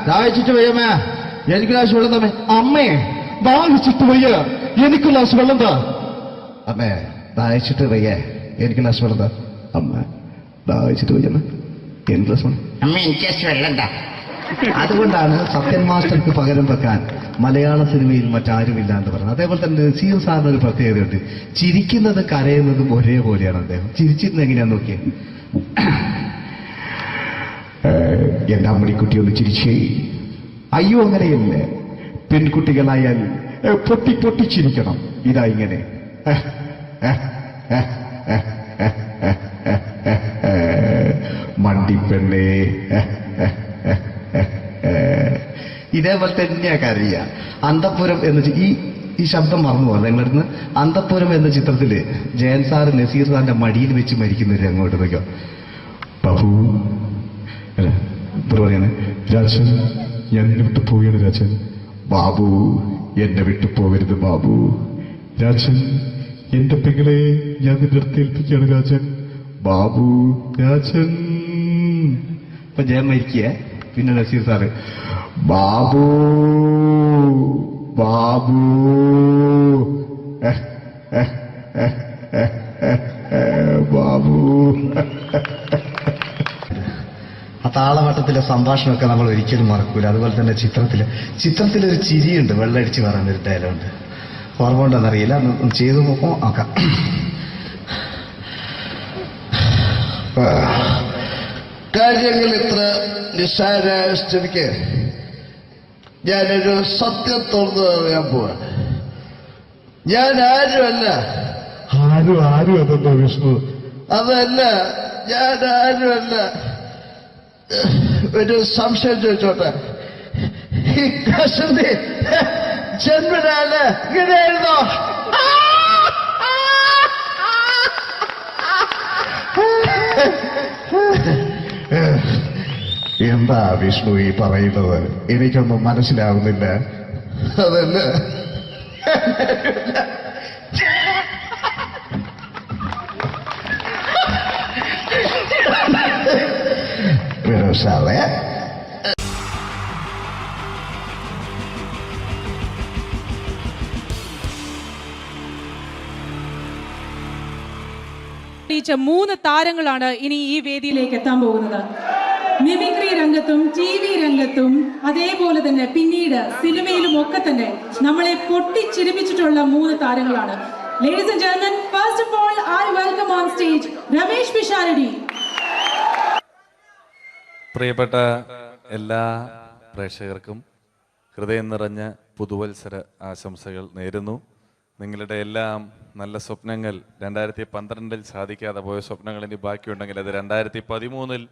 ദാഹിച്ചിട്ട് വയ്യമ്മ, എനിക്ക് ഗ്ലാസ് വെള്ളം താ അമ്മേ. അമ്മേ ദാഹിച്ചിട്ട് വയ്യ, എനിക്ക് ഗ്ലാസ് വെള്ളം താ. അമ്മേ ദാഹിച്ചിട്ട് വയ്യ, എനിക്ക് ഗ്ലാസ് വെള്ളം താ. അമ്മ ദാഹിച്ചിട്ട് വയ്യമ്മ, എനിക്ക് ഗ്ലാസ് വെള്ളം. അമ്മ എനിക്ക് വെള്ളം താ. അതുകൊണ്ടാണ് സത്യൻ മാസ്റ്റർക്ക് പകരം വെക്കാൻ മലയാള സിനിമയിൽ മറ്റാരുമില്ല എന്ന് പറഞ്ഞത്. അതേപോലെ തന്നെ നസീർ സാറിന് ഒരു പ്രത്യേകതയുണ്ട്, ചിരിക്കുന്നത് കരയുന്നതും ഒരേപോലെയാണ് അദ്ദേഹം. ചിരിച്ചിരുന്നത് എങ്ങനെയാന്ന് നോക്കിയേ. എന്റെ അമ്മണിക്കുട്ടി ഒന്ന് ചിരിച്ചേ. അയ്യോ അങ്ങനെയല്ല, പെൺകുട്ടികളായാൽ പൊട്ടി പൊട്ടി ചിരിക്കണം. ഇതാ ഇങ്ങനെ മണ്ടിപ്പെണ്ണേ. ഇതേപോലെ തന്നെയാ കരയ. അന്തപ്പുരം എന്ന ഈ ശബ്ദം മറന്നു പോകാം നിങ്ങളിരുന്ന്. അന്തപ്പുരം എന്ന ചിത്രത്തില് ജയൻ സാറ് നസീർ സാറിന്റെ മടിയിൽ വെച്ച് മരിക്കുന്നവര് അങ്ങോട്ട് നോക്കാം. ബാബു അല്ല പറയാണ്, രാജൻ ഞാൻ എന്നെ വിട്ടു പോവുകയാണ് രാജൻ. ബാബു എന്നെ വിട്ടു പോകരുത് ബാബു. രാജൻ എന്റെ പെങ്ങളെ ഞാൻ നിന്റെ അടുത്ത് ഏൽപ്പിക്കുകയാണ് രാജൻ. ബാബു രാജൻ. ഇപ്പൊ ജയൻ മരിക്കുക, പിന്നെ നസീർ സാറ് ബാബു ബാബു ബാബു. ആ താളവട്ടത്തിലെ സംഭാഷണമൊക്കെ നമ്മൾ ഒരിക്കലും മറക്കൂല. അതുപോലെ തന്നെ ചിത്രത്തിലൊരു ചിരിയുണ്ട്, വെള്ളടിച്ച് പറയുന്നൊരു ഡയലോഗുണ്ട്. ഓർമ്മ ഉണ്ടെന്നറിയില്ല, ഒന്ന് ചെയ്തു നോക്കാം. കാര്യങ്ങൾ ഇത്ര നിസ്സാരമായ സ്ഥിതിക്ക് ഞാനൊരു സത്യം തുറന്നു പറയാൻ പോവാ. ഞാൻ ആരുമല്ല. ആരും അതെന്താ വിഷ്ണു? അതല്ല, ഞാൻ ആരുമല്ല. ഒരു സംശയം ചോദിച്ചോട്ടെ, ഈ കസന്തി ജന്മനാല് ഇങ്ങനെയായിരുന്നോ? എന്താ വിഷ്ണു ഈ പറയുന്നത്? എനിക്കൊന്നും മനസ്സിലാവുന്നില്ല. അതല്ല, Pero sabe. ീച്ച 3 താരങ്ങളാണ് ഇനി ഈ വേദിയിലേക്ക് എത്താൻ പോകുന്നത്. മിമിക്രി രംഗത്തും TV രംഗത്തും അതേപോലെ തന്നെ പിന്നീട് സിനിമയിലും ഒക്കെ തന്നെ നമ്മളെ പൊട്ടിച്ചിരിപ്പിച്ചിട്ടുള്ള 3 താരങ്ങളാണ്. Ladies and gentlemen, first of all, I welcome on stage Ramesh Pisharadi. പ്രിയപ്പെട്ട എല്ലാ പ്രേക്ഷകർക്കും ഹൃദയം നിറഞ്ഞ പുതുവത്സര ആശംസകൾ നേരുന്നു. നിങ്ങളുടെ എല്ലാം നല്ല സ്വപ്നങ്ങൾ 2012 സാധിക്കാതെ പോയ സ്വപ്നങ്ങൾ ഇനി ബാക്കിയുണ്ടെങ്കിൽ അത് 2013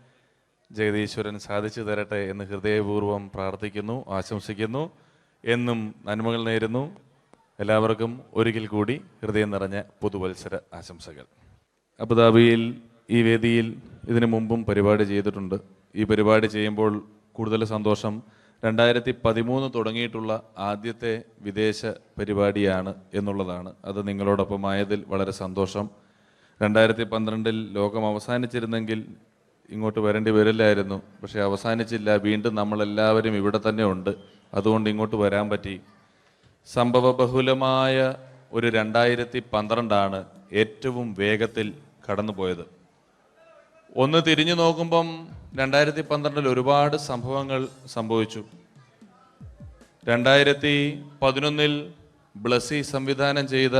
ജഗദീശ്വരൻ സാധിച്ചു തരട്ടെ എന്ന് ഹൃദയപൂർവ്വം പ്രാർത്ഥിക്കുന്നു, ആശംസിക്കുന്നു. എന്നും നന്മകൾ നേരുന്നു. എല്ലാവർക്കും ഒരിക്കൽ കൂടി ഹൃദയം നിറഞ്ഞ പുതുവത്സര ആശംസകൾ. അബുദാബിയിൽ ഈ വേദിയിൽ ഇതിനു മുമ്പും പരിപാടി ചെയ്തിട്ടുണ്ട്. ഈ പരിപാടി ചെയ്യുമ്പോൾ കൂടുതൽ സന്തോഷം 2013 തുടങ്ങിയിട്ടുള്ള ആദ്യത്തെ വിദേശ പരിപാടിയാണ് എന്നുള്ളതാണ്. അത് നിങ്ങളോടൊപ്പമായതിൽ വളരെ സന്തോഷം. 2012 ലോകം അവസാനിച്ചിരുന്നെങ്കിൽ ഇങ്ങോട്ട് വരേണ്ടി വരില്ലായിരുന്നു. പക്ഷേ അവസാനിച്ചില്ല. വീണ്ടും നമ്മളെല്ലാവരും ഇവിടെ തന്നെ ഉണ്ട്. അതുകൊണ്ട് ഇങ്ങോട്ട് വരാൻ പറ്റി. സംഭവബഹുലമായ ഒരു 2012 ഏറ്റവും വേഗത്തിൽ കടന്നുപോയത്. ഒന്ന് തിരിഞ്ഞു നോക്കുമ്പം 2012 ഒരുപാട് സംഭവങ്ങൾ സംഭവിച്ചു. 2011 ബ്ലസി സംവിധാനം ചെയ്ത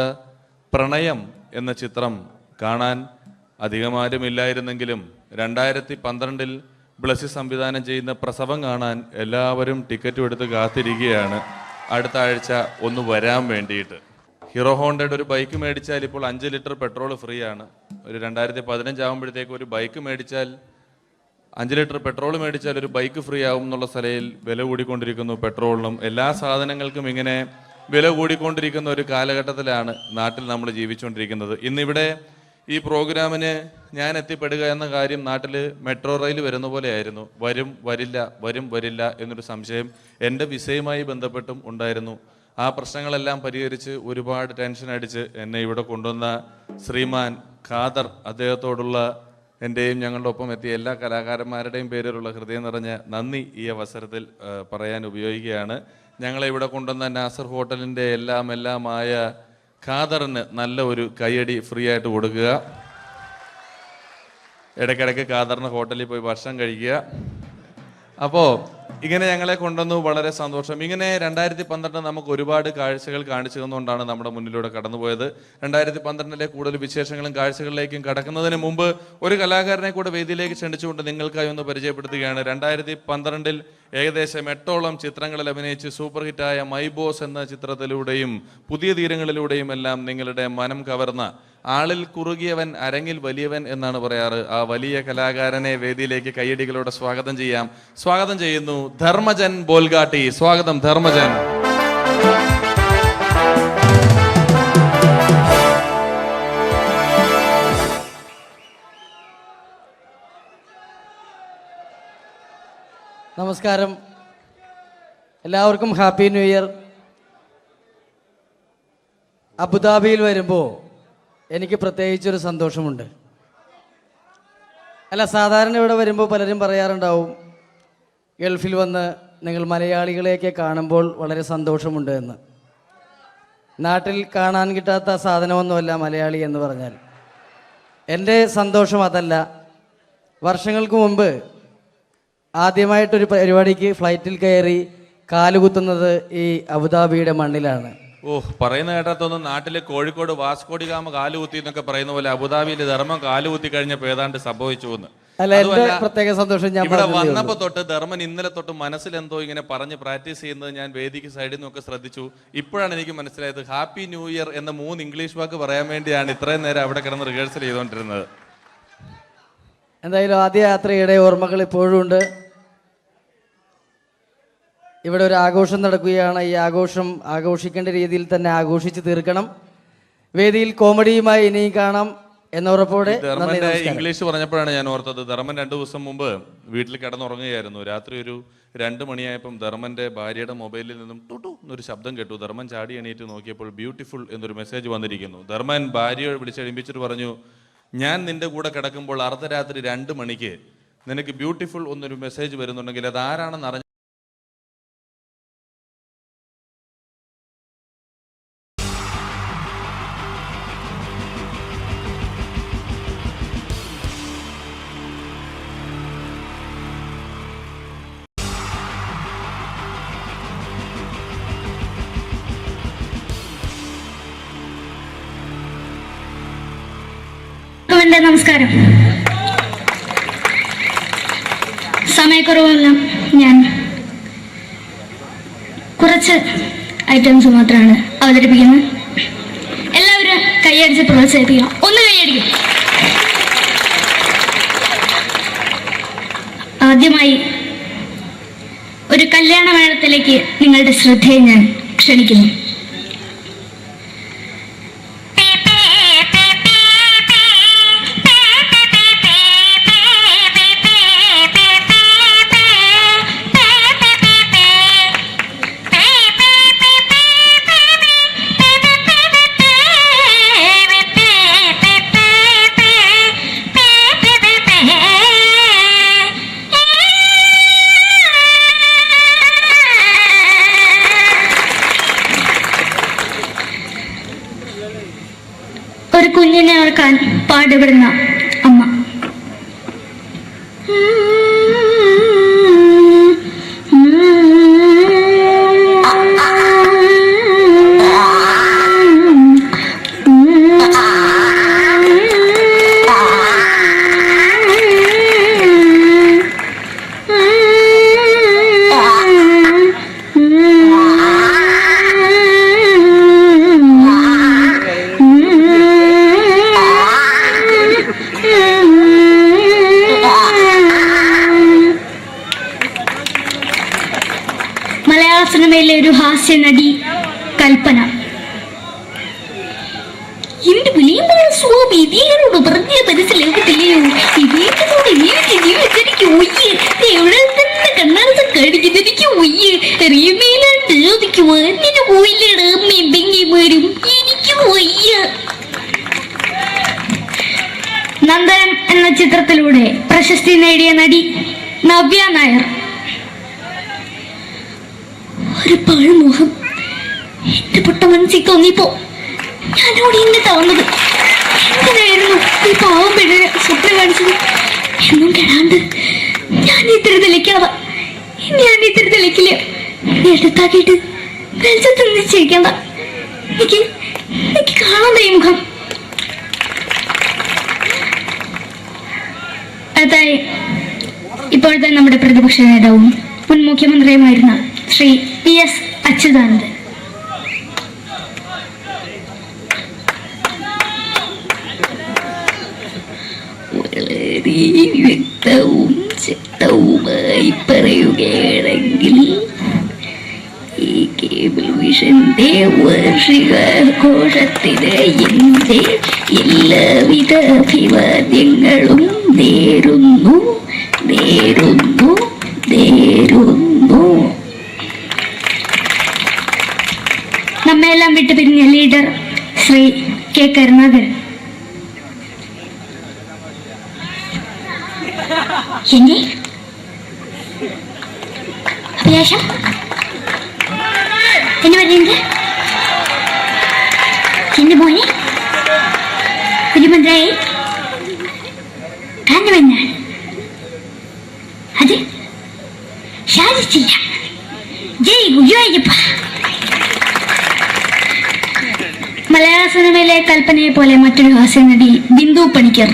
പ്രണയം എന്ന ചിത്രം കാണാൻ അധികമാരുമില്ലായിരുന്നെങ്കിലും 2012 ബ്ലസി സംവിധാനം ചെയ്യുന്ന പ്രസവം കാണാൻ എല്ലാവരും ടിക്കറ്റും എടുത്ത് കാത്തിരിക്കുകയാണ് അടുത്ത ആഴ്ച ഒന്ന് വരാൻ വേണ്ടിയിട്ട്. ഹീറോ ഹോണ്ടയുടെ ഒരു ബൈക്ക് മേടിച്ചാൽ ഇപ്പോൾ 5 ലിറ്റർ പെട്രോൾ ഫ്രീ ആണ്. ഒരു 2015 ആകുമ്പോഴത്തേക്ക് ഒരു ബൈക്ക് മേടിച്ചാൽ 5 ലിറ്റർ പെട്രോൾ മേടിച്ചാൽ ഒരു ബൈക്ക് ഫ്രീ ആവും എന്നുള്ള സ്ഥലയിൽ വില കൂടിക്കൊണ്ടിരിക്കുന്നു. പെട്രോളിനും എല്ലാ സാധനങ്ങൾക്കും ഇങ്ങനെ വില കൂടിക്കൊണ്ടിരിക്കുന്ന ഒരു കാലഘട്ടത്തിലാണ് നാട്ടിൽ നമ്മൾ ജീവിച്ചുകൊണ്ടിരിക്കുന്നത്. ഇന്നിവിടെ ഈ പ്രോഗ്രാമിന് ഞാൻ എത്തിപ്പെടുക എന്ന കാര്യം നാട്ടിൽ മെട്രോ റെയിൽ വരുന്ന പോലെ ആയിരുന്നു. വരും വരില്ല എന്നൊരു സംശയം എൻ്റെ വിസയുമായി ബന്ധപ്പെട്ടും ഉണ്ടായിരുന്നു. ആ പ്രശ്നങ്ങളെല്ലാം പരിഹരിച്ച് ഒരുപാട് ടെൻഷൻ അടിച്ച് എന്നെ ഇവിടെ കൊണ്ടുവന്ന ശ്രീമാൻ ഖാദർ, അദ്ദേഹത്തോടുള്ള എൻ്റെയും ഞങ്ങളുടെ ഒപ്പം എത്തിയ എല്ലാ കലാകാരന്മാരുടെയും പേരിലുള്ള ഹൃദയം നിറഞ്ഞ നന്ദി ഈ അവസരത്തിൽ പറയാൻ ഉപയോഗിക്കുകയാണ്. ഞങ്ങളെ ഇവിടെ കൊണ്ടുവന്ന നാസർ ഹോട്ടലിൻ്റെ എല്ലാമായ ഖാദറിന് നല്ല ഒരു കയ്യടി ഫ്രീ ആയിട്ട് കൊടുക്കുക. ഇടയ്ക്കിടയ്ക്ക് ഖാദറിന് ഹോട്ടലിൽ പോയി ഭക്ഷണം കഴിക്കുക. അപ്പോൾ ഇങ്ങനെ ഞങ്ങളെ കൊണ്ടുവന്നു, വളരെ സന്തോഷം. ഇങ്ങനെ 2012 നമുക്ക് ഒരുപാട് കാഴ്ചകൾ കാണിച്ചു തന്നുകൊണ്ടാണ് നമ്മുടെ മുന്നിലൂടെ കടന്നുപോയത്. 2012 കൂടുതൽ വിശേഷങ്ങളും കാഴ്ചകളിലേക്കും കടക്കുന്നതിന് മുമ്പ് ഒരു കലാകാരനെ കൂടെ വേദിയിലേക്ക് ക്ഷണിച്ചുകൊണ്ട് നിങ്ങൾക്കായി ഒന്ന് പരിചയപ്പെടുത്തുകയാണ്. 2012 ഏകദേശം 8ഓളം ചിത്രങ്ങളിൽ അഭിനയിച്ച് സൂപ്പർ ഹിറ്റായ മൈ ബോസ് എന്ന ചിത്രത്തിലൂടെയും പുതിയ തീരങ്ങളിലൂടെയും എല്ലാം നിങ്ങളുടെ മനം കവർന്ന, ആളിൽ കുറുകിയവൻ അരങ്ങിൽ വലിയവൻ എന്നാണ് പറയാറ്, ആ വലിയ കലാകാരനെ വേദിയിലേക്ക് കയ്യടികളോടെ സ്വാഗതം ചെയ്യുന്നു ധർമ്മജൻ ബോൽഗാട്ടി. സ്വാഗതം ധർമ്മജൻ. നമസ്കാരം, എല്ലാവർക്കും ഹാപ്പി ന്യൂ ഇയർ. അബുദാബിയിൽ വരുമ്പോൾ എനിക്ക് പ്രത്യേകിച്ചൊരു സന്തോഷമുണ്ട്. സാധാരണ ഇവിടെ വരുമ്പോൾ പലരും പറയാറുണ്ടാവും, ഗൾഫിൽ വന്ന് നിങ്ങൾ മലയാളികളെയൊക്കെ കാണുമ്പോൾ വളരെ സന്തോഷമുണ്ട് എന്ന്. നാട്ടിൽ കാണാൻ കിട്ടാത്ത സാധനമൊന്നുമല്ല മലയാളി എന്ന് പറഞ്ഞാൽ. എൻ്റെ സന്തോഷം അതല്ല. വർഷങ്ങൾക്ക് മുമ്പ് ആദ്യമായിട്ടൊരു പരിപാടിക്ക് ഫ്ലൈറ്റിൽ കയറി കാലുകുത്തുന്നത് ഈ അബുദാബിയുടെ മണ്ണിലാണ്. പറയുന്ന കേട്ടത്തൊന്നും നാട്ടിലെ കോഴിക്കോട് വാസ്കോടി ഗാമ കാലുകുത്തി എന്നൊക്കെ പറയുന്ന പോലെ അബുദാബിയിൽ ധർമ്മം കാലുകുത്തി കഴിഞ്ഞപ്പോൾ ഏതാണ്ട് സംഭവിച്ചു എന്ന്. പ്രത്യേക സന്തോഷം. ഞാൻ ഇവിടെ വന്നപ്പോ തൊട്ട് ധർമ്മൻ ഇന്നലെ തൊട്ട് മനസ്സിലെന്തോ ഇങ്ങനെ പറഞ്ഞ് പ്രാക്ടീസ് ചെയ്യുന്നത് ഞാൻ വേദിക്ക് സൈഡിൽ നിന്നൊക്കെ ശ്രദ്ധിച്ചു. ഇപ്പോഴാണ് എനിക്ക് മനസ്സിലായത് ഹാപ്പി ന്യൂ ഇയർ എന്ന 3 ഇംഗ്ലീഷ് വാക്ക് പറയാൻ വേണ്ടിയാണ് ഇത്രയും നേരം അവിടെ കിടന്ന് റിഹേഴ്സൽ ചെയ്തുകൊണ്ടിരുന്നത്. എന്തായാലും ആദ്യ യാത്രയുടെ ഓർമ്മകൾ ഇപ്പോഴും ഉണ്ട്. ഇവിടെ ഒരു ആഘോഷം നടക്കുകയാണ്. ഈ ആഘോഷം ആഘോഷിക്കേണ്ട രീതിയിൽ തന്നെ ആഘോഷിച്ച് തീർക്കണം. വേദിയിൽ കോമഡിയുമായി ഇനിയും കാണാം എന്ന ഉറപ്പോടെ. ധർമ്മന്റെ ഇംഗ്ലീഷ് പറഞ്ഞപ്പോഴാണ് ഞാൻ ഓർത്തത്, ധർമ്മൻ 2 ദിവസം മുമ്പ് വീട്ടിൽ കിടന്നുറങ്ങുകയായിരുന്നു. രാത്രി ഒരു 2 മണിയായപ്പം ധർമ്മന്റെ ഭാര്യയുടെ മൊബൈലിൽ നിന്നും ടുട്ടു എന്നൊരു ശബ്ദം കേട്ടു. ധർമ്മൻ ചാടി എണീറ്റ് നോക്കിയപ്പോൾ ബ്യൂട്ടിഫുൾ എന്നൊരു മെസ്സേജ് വന്നിരിക്കുന്നു. ധർമ്മൻ ഭാര്യയെ വിളിച്ചെഴുപ്പിച്ചിട്ട് പറഞ്ഞു, ഞാൻ നിന്റെ കൂടെ കിടക്കുമ്പോൾ അർദ്ധരാത്രി 2 മണിക്ക് നിനക്ക് ബ്യൂട്ടിഫുൾ എന്നൊരു മെസ്സേജ് വരുന്നുണ്ടെങ്കിൽ അത് ആരാണെന്ന് അറിഞ്ഞു. എൻ്റെ നമസ്കാരം. സമയക്കുറവെല്ലാം ഞാൻ കുറച്ച് ഐറ്റംസ് മാത്രമാണ് അവതരിപ്പിക്കുന്നത്. എല്ലാവരും കൈയടിച്ച് പ്രോത്സാഹിപ്പിക്കണം. ഒന്ന് കൈയടിക്കും. ആദ്യമായി ഒരു കല്യാണമേളത്തിലേക്ക് നിങ്ങളുടെ ശ്രദ്ധയെ ഞാൻ ക്ഷണിക്കുന്നു. ഒരു കുഞ്ഞിനെ ഓർക്കാൻ പാടുപെടുന്ന അമ്മ. മലയാള സിനിമയിലെ ഒരു ഹാസ്യ നടി കൽപ്പന. എന്റെ വിളിയുമ്പോൾ സ്വാമി ഇതിനോട് പറഞ്ഞ മനസ്സിലാകത്തില്ലയോ? ഇതേക്കോട് ജീവിച്ചിരിക്കും ഒയ്യ്. എവിടെ തന്നെ കണ്ണാടത്ത് കാണിക്കുന്നത് എനിക്ക് ഒയ്യ്. അറിയുമേലാണ്ട് എനിക്ക് വന്നിട്ട് പോയില്ലേടാ മെമ്പെങ്കിമാരും. എനിക്ക് ഒയ്യ. നന്ദനം എന്ന ചിത്രത്തിലൂടെ പ്രശസ്തി നേടിയ നടി നവ്യ നായർ. ഒരു പാഴ്മോഹം എന്റെ പൊട്ട മനസ്സിൽ തോന്നിയപ്പോ ഞാനോട് ഇങ്ങോട്ടാ വന്നത്. എന്തിനായിരുന്നു ഈ പാവം പെണ്ണിനെ സ്വപ്നം കാണിച്ചത്? എന്നും കെടാണ്ട് ഞാൻ ഇത്തിരി തെളിക്കാതെ ഞാൻ ഇത്തിരി തെളിക്കില്ല. എടുത്താക്കിയിട്ട് വെളിച്ചത്തിൽ നിശ്ചയിക്കണ്ട. എനിക്ക് കാണാൻ ഈ മുഖം. അതായി ഇപ്പോഴത്തെ നമ്മുടെ പ്രതിപക്ഷ നേതാവും മുൻ മുഖ്യമന്ത്രിയുമായിരുന്ന ശ്രീ PS അച്യുതാനന്ദൻ. വളരെ വ്യക്തവും ശക്തവുമായി പറയുകയാണെങ്കിൽ ഈ കേബിൾ വിഷന്റെ വാർഷികാഘോഷത്തിന് എന്റെ എല്ലാവിധ അഭിവാദ്യങ്ങളും നേരുന്നു. നമ്മയെല്ലാം വിട്ടുപിരിഞ്ഞ ലീഡർ ശ്രീ K. കരുണാകരൻ. എന്റെ അഭിലാഷം എന്ന് പറയുന്നത് എന്റെ മോനെ കുഞ്ഞുമന്ത്രായി കാണുമെന്നാണ്. അത് സാധിച്ചില്ല. ജയ് ഗുരുവായൂരപ്പ. മലയാള സിനിമയിലെ കൽപ്പനയെ പോലെ മറ്റൊരു ഹാസ്യ നടി ബിന്ദു പണിക്കർ.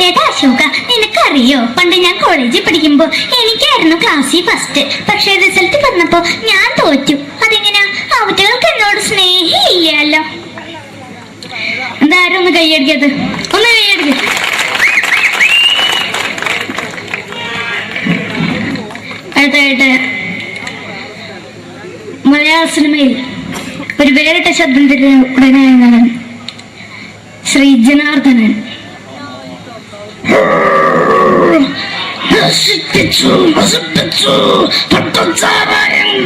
ഏതാ അശോക, നിനക്കറിയോ പണ്ട് ഞാൻ കോളേജിൽ പഠിക്കുമ്പോ എനിക്കായിരുന്നു ക്ലാസ്സിൽ ഫസ്റ്റ്. പക്ഷെ റിസൾട്ട് വന്നപ്പോ ഞാൻ തോറ്റു. അതെങ്ങനെയാ? അവറ്റകൾക്ക് എന്നോട് സ്നേഹമില്ലല്ലോ. എന്താരും ഒന്ന് കൈയടിക്കത്? ഒന്ന് കൈയടിക്ക. അടുത്തായിട്ട് മലയാള സിനിമയിൽ ഒരു വേറിട്ട ശബ്ദത്തിന്റെ ഉടനെയാണ് ശ്രീ ജനാർദ്ദനൻ.